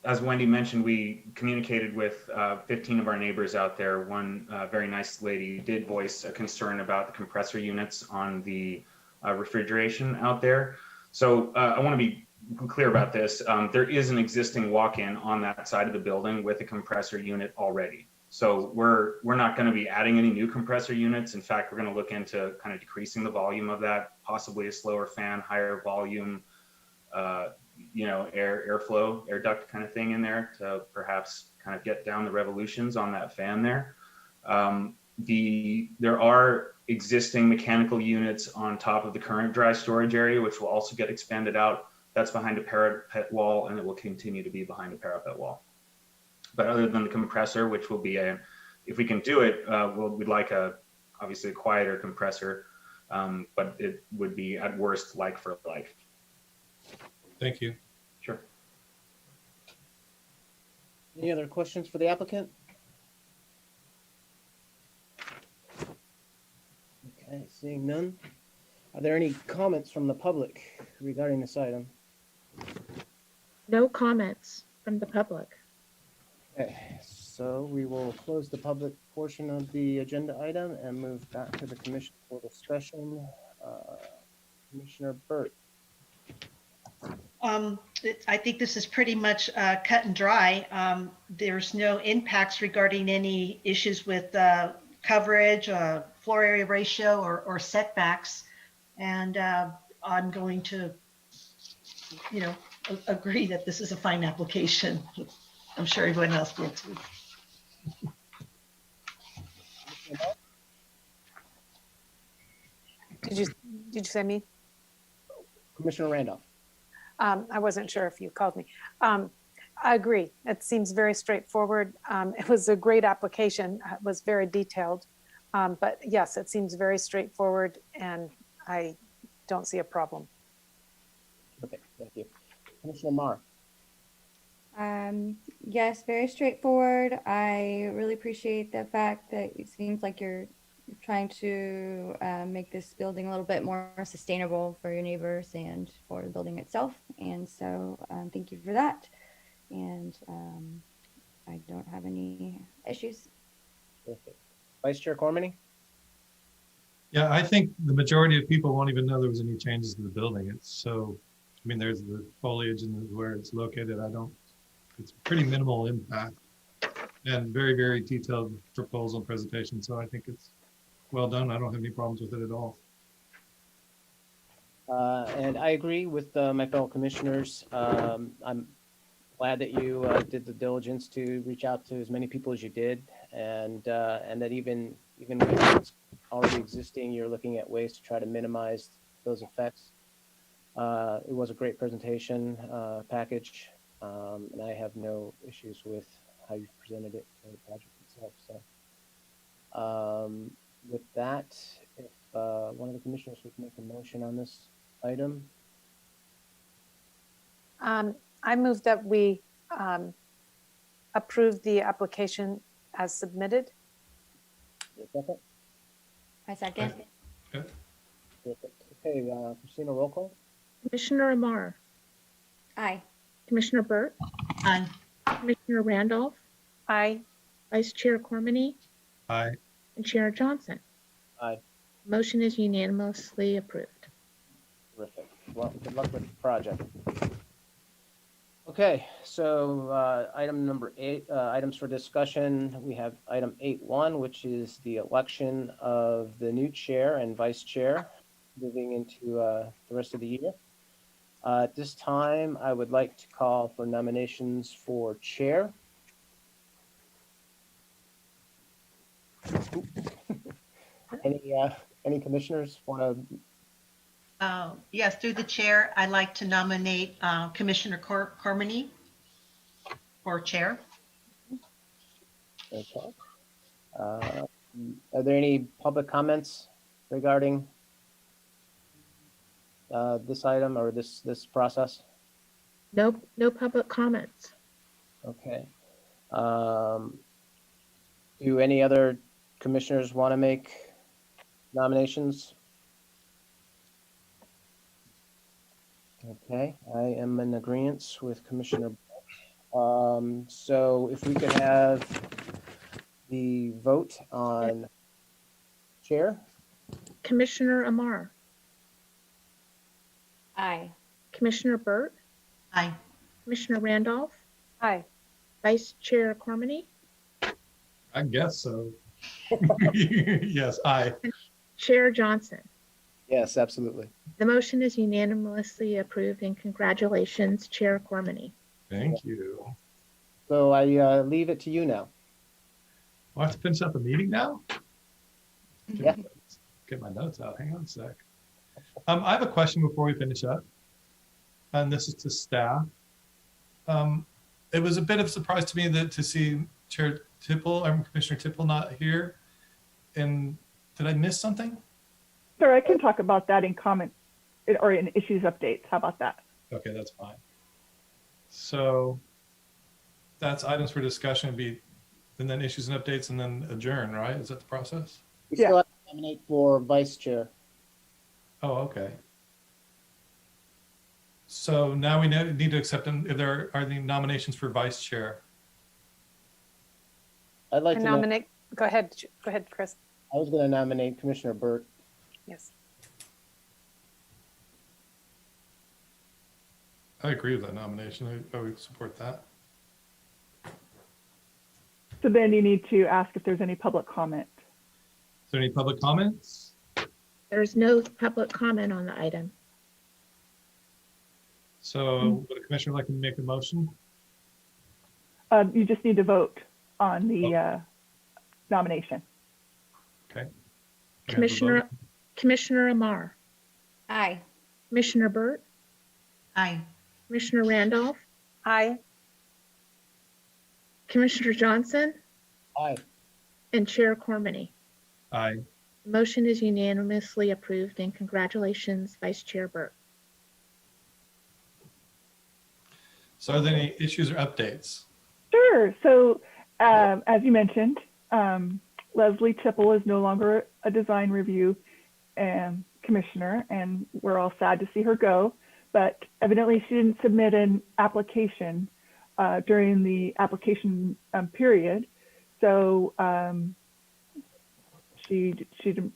as Wendy mentioned, we communicated with 15 of our neighbors out there. One very nice lady did voice a concern about the compressor units on the refrigeration out there. So I want to be clear about this. There is an existing walk-in on that side of the building with a compressor unit already. So we're not going to be adding any new compressor units. In fact, we're going to look into kind of decreasing the volume of that, possibly a slower fan, higher volume, airflow, air duct kind of thing in there to perhaps kind of get down the revolutions on that fan there. There are existing mechanical units on top of the current dry storage area, which will also get expanded out. That's behind a parapet wall, and it will continue to be behind a parapet wall. But other than the compressor, which will be if we can do it, we'd like obviously a quieter compressor, but it would be at worst like for like. Thank you. Sure. Any other questions for the applicant? Okay, seeing none. Are there any comments from the public regarding this item? No comments from the public. Okay, so we will close the public portion of the agenda item and move back to the commission for discussion. Commissioner Burt. I think this is pretty much cut and dry. There's no impacts regarding any issues with coverage, floor area ratio, or setbacks. And I'm going to, agree that this is a fine application. I'm sure everyone else will too. Did you say me? Commissioner Randolph. I wasn't sure if you called me. I agree. It seems very straightforward. It was a great application. It was very detailed. But yes, it seems very straightforward, and I don't see a problem. Okay, thank you. Commissioner Marr. Yes, very straightforward. I really appreciate the fact that it seems like you're trying to make this building a little bit more sustainable for your neighbors and for the building itself. And so thank you for that. And I don't have any issues. Perfect. Vice Chair Cormany. Yeah, I think the majority of people won't even know there was any changes to the building. It's so, there's the foliage and where it's located. It's pretty minimal impact and very, very detailed proposal and presentation. So I think it's well done. I don't have any problems with it at all. And I agree with my fellow commissioners. I'm glad that you did the diligence to reach out to as many people as you did, and that even when it's already existing, you're looking at ways to try to minimize those effects. It was a great presentation package, and I have no issues with how you presented it for the project itself. So with that, if one of the commissioners would make a motion on this item. I move that we approve the application as submitted. Second? I second. Okay. Terrific. Okay, Christina, roll call. Commissioner Amar, Aye. Commissioner Burt, Aye. Commissioner Randolph, Aye. Vice Chair Cormany, Aye. and Chair Johnson. Aye. Motion is unanimously approved. Terrific. Well, good luck with the project. Okay, so item number 8, items for discussion. We have item 8.1, which is the election of the new chair and vice chair moving into the rest of the year. At this time, I would like to call for nominations for chair. Any commissioners want to? Yes, through the chair, I'd like to nominate Commissioner Cormany for chair. Okay. Are there any public comments regarding this item or this process? No public comments. Okay. Do any other commissioners want to make nominations? Okay, I am in agreement with Commissioner. So if we could have the vote on chair. Commissioner Amar, Aye. Commissioner Burt, Aye. Commissioner Randolph, Aye. Vice Chair Cormany, I guess so. Yes, aye. Chair Johnson. Yes, absolutely. The motion is unanimously approved, and congratulations, Chair Cormany. Thank you. So I leave it to you now. I have to finish up the meeting now? Yeah. Get my notes out. Hang on a sec. I have a question before we finish up. And this is to staff. It was a bit of a surprise to me to see Chair Tipple, Commissioner Tipple not here. And did I miss something? Sir, I can talk about that in comment or in issues updates. How about that? Okay, that's fine. So that's items for discussion, and then issues and updates, and then adjourn, right? Is that the process? We Yeah. still have to nominate for vice chair. Oh, okay. So now we need to accept them if there are the nominations for vice chair. I'd like I to nominate, go ahead, Chris. I was going to nominate Commissioner Burt. Yes. I agree with that nomination. I would support that. So then you need to ask if there's any public comment. Is there any public comments? There's no public comment on the item. So would a commissioner like to make a motion? You just need to vote on the nomination. Okay. Can I have a vote? Commissioner Amar, Aye. Commissioner Burt, Aye. Commissioner Randolph, Aye. Commissioner Johnson, Aye. and Chair Cormany. Aye. The motion is unanimously approved, and congratulations, Vice Chair Burt. So are there any issues or updates? Sure. So as you mentioned, Leslie Tipple is no longer a design review commissioner, and we're all sad to see her go. But evidently she didn't submit an application during the application period. So she didn't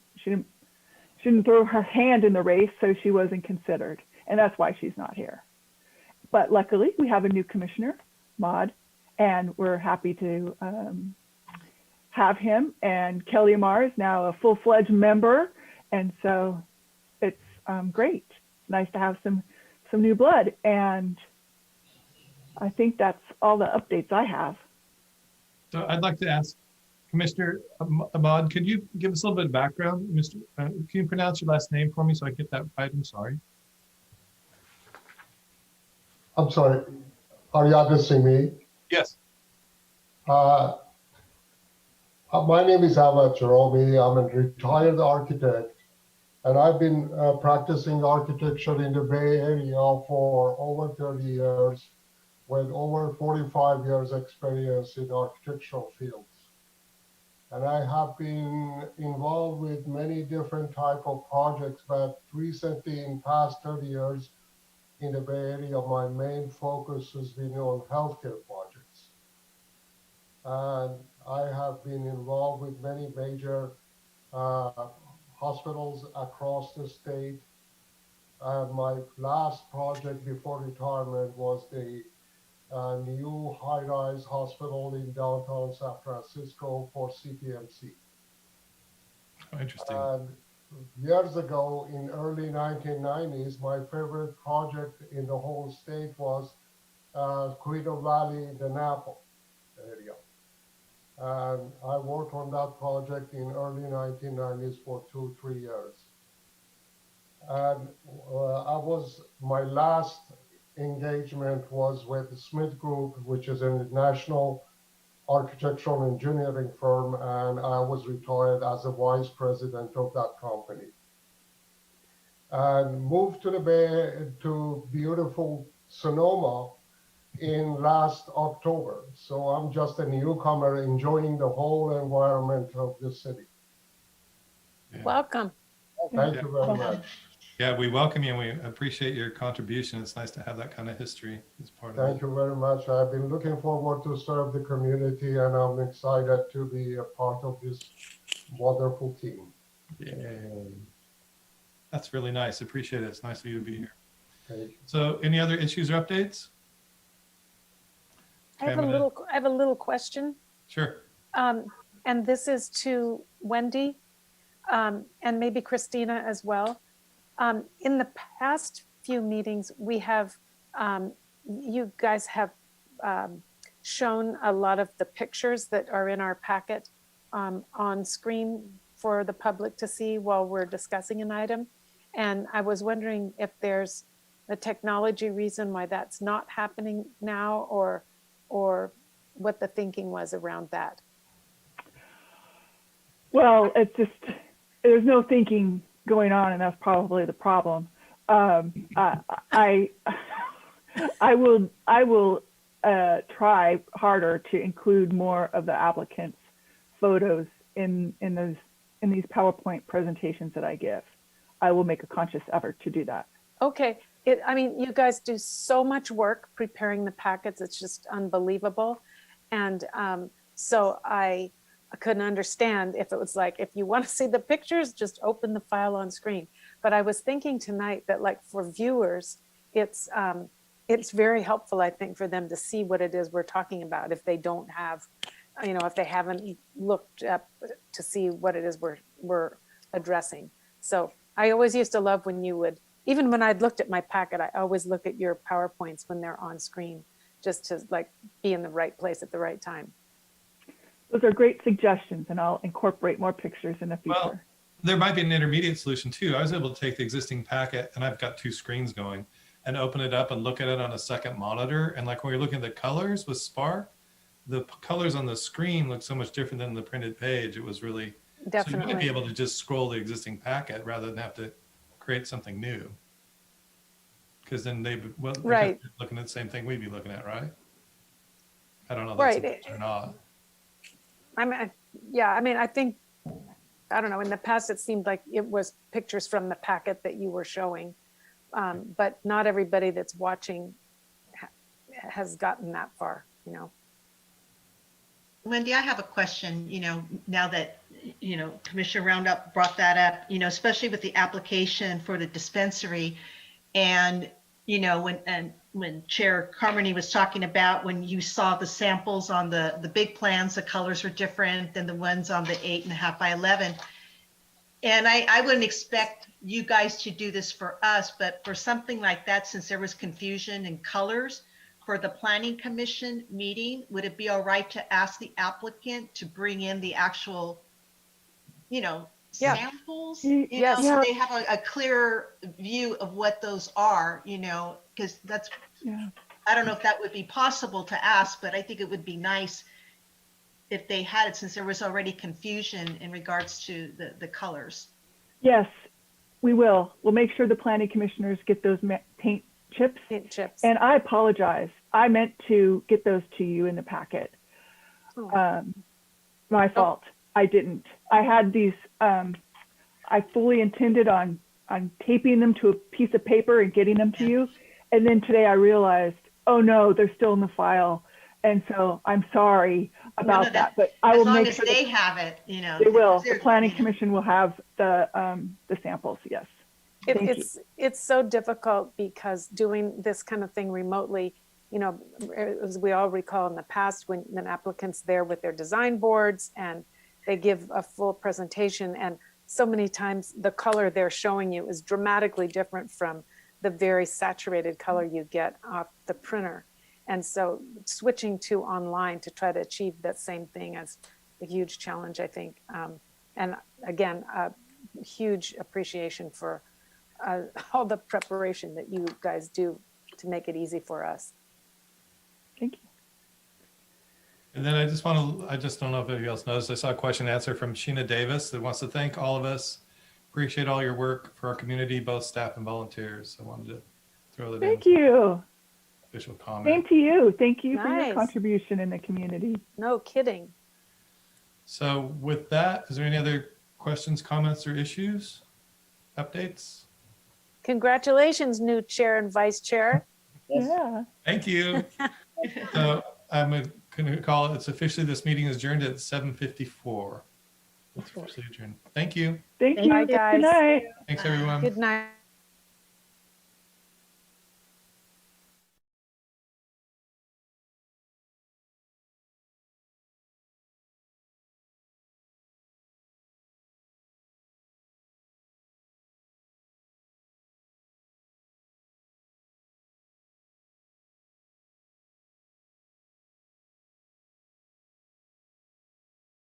throw her hand in the race, so she wasn't considered. And that's why she's not here. But luckily we have a new commissioner, Maud, and we're happy to have him. And Kelly Amar is now a full-fledged member. And so it's great. It's nice to have some new blood. And I think that's all the updates I have. So I'd like to ask Commissioner Ahmad, could you give us a little bit of background? Can you pronounce your last name for me so I get that right? I'm sorry. I'm sorry, are you addressing me? Yes. My name is Ahmad Jerome. I'm a retired architect, and I've been practicing architecture in the Bay Area for over 30 years, with over 45 years experience in architectural fields. And I have been involved with many different type of projects, but recently in past 30 years in the Bay Area, my main focus has been on healthcare projects. And I have been involved with many major hospitals across the state. My last project before retirement was the new high-rise hospital in downtown San Francisco for CPMC. Oh, interesting. And years ago, in early 1990s, my favorite project in the whole state was Quito Valley, the Napa area. And I worked on that project in early 1990s for 2-3 years. And my last engagement was with the Smith Group, which is a national architectural engineering firm, and I was retired as a vice president of that company. And moved to the Bay, to beautiful Sonoma in last October. So I'm just a newcomer enjoying the whole environment of the city. Yeah. Welcome. Thank you very much. Yeah, we welcome you and we appreciate your contribution. It's nice to have that kind of history as part of it. Thank you very much. I've been looking forward to serve the community, and I'm excited to be a part of this wonderful team. Yay. That's really nice. Appreciate it. It's nice of you to be here. Thank you. So any other issues or updates? I have a little question. Sure. And this is to Wendy, and maybe Christina as well. In the past few meetings, we have, you guys have shown a lot of the pictures that are in our packet on screen for the public to see while we're discussing an item. And I was wondering if there's a technology reason why that's not happening now, or what the thinking was around that. Well, it's just, there's no thinking going on, and that's probably the problem. I will try harder to include more of the applicant's photos in these PowerPoint presentations that I give. I will make a conscious effort to do that. Okay. I mean, you guys do so much work preparing the packets. It's just unbelievable. And so I couldn't understand if it was like, if you want to see the pictures, just open the file on screen. But I was thinking tonight that, like, for viewers, it's very helpful, I think, for them to see what it is we're talking about if they don't have, you know, if they haven't looked up to see what it is we're addressing. So I always used to love when you would, even when I'd looked at my packet, I always look at your PowerPoints when they're on screen, just to, like, be in the right place at the right time. Those are great suggestions, and I'll incorporate more pictures in the future. Well, there might be an intermediate solution too. I was able to take the existing packet, and I've got 2 screens going, and open it up and look at it on a second monitor. And like when you're looking at the colors with SPARC, the colors on the screen look so much different than the printed page. It was really, Definitely. so you might be able to just scroll the existing packet rather than have to create something new. Because then right, looking at the same thing we'd be looking at, right? I don't know if right. That's or not. I mean, yeah, I mean, I think, I don't know, in the past, it seemed like it was pictures from the packet that you were showing. But not everybody that's watching has gotten that far, you know. Wendy, I have a question, you know, now that, you know, Commissioner Roundup brought that up, you know, especially with the application for the dispensary. And, you know, when Chair Carmody was talking about when you saw the samples on the big plans, the colors are different than the ones on the 8.5 by 11. And I wouldn't expect you guys to do this for us, but for something like that, since there was confusion in colors for the Planning Commission meeting, would it be all right to ask the applicant to bring in the actual, you know, samples? You know, so they have a clearer view of what those are, you know, because that's, I don't know if that would be possible to ask, but I think it would be nice if they had it, since there was already confusion in regards to the colors. Yes, we will. We'll make sure the planning commissioners get those paint chips. Paint chips. And I apologize. I meant to get those to you in the packet. My fault. I didn't. I had these, I fully intended on taping them to a piece of paper and getting them to you. And then today I realized, oh no, they're still in the file. And so I'm sorry about that, but I will As long make as sure they have it, you know. they will. The they're- planning you know. commission will have the samples. Yes. Thank you. It's so difficult because doing this kind of thing remotely, you know, as we all recall in the past, when an applicant's there with their design boards and they give a full presentation, and so many times the color they're showing you is dramatically different from the very saturated color you get off the printer. And so switching to online to try to achieve that same thing is a huge challenge, I think. And again, a huge appreciation for all the preparation that you guys do to make it easy for us. Thank you. And then I just don't know if anybody else knows, I saw a question and answer from Sheena Davis that wants to thank all of us. Appreciate all your work for our community, both staff and volunteers. I wanted to throw that in. Thank you. Official comment. Same to you. Thank you for your Nice. contribution in the community. No kidding. So with that, is there any other questions, comments, or issues? Updates? Congratulations, new chair and vice chair. Yeah. Thank you. So I'm going to call it, it's officially, this meeting is adjourned at 7:54. It's officially adjourned. Thank you. Thank Thank you. you, guys. Good night. Thanks, everyone. Good night.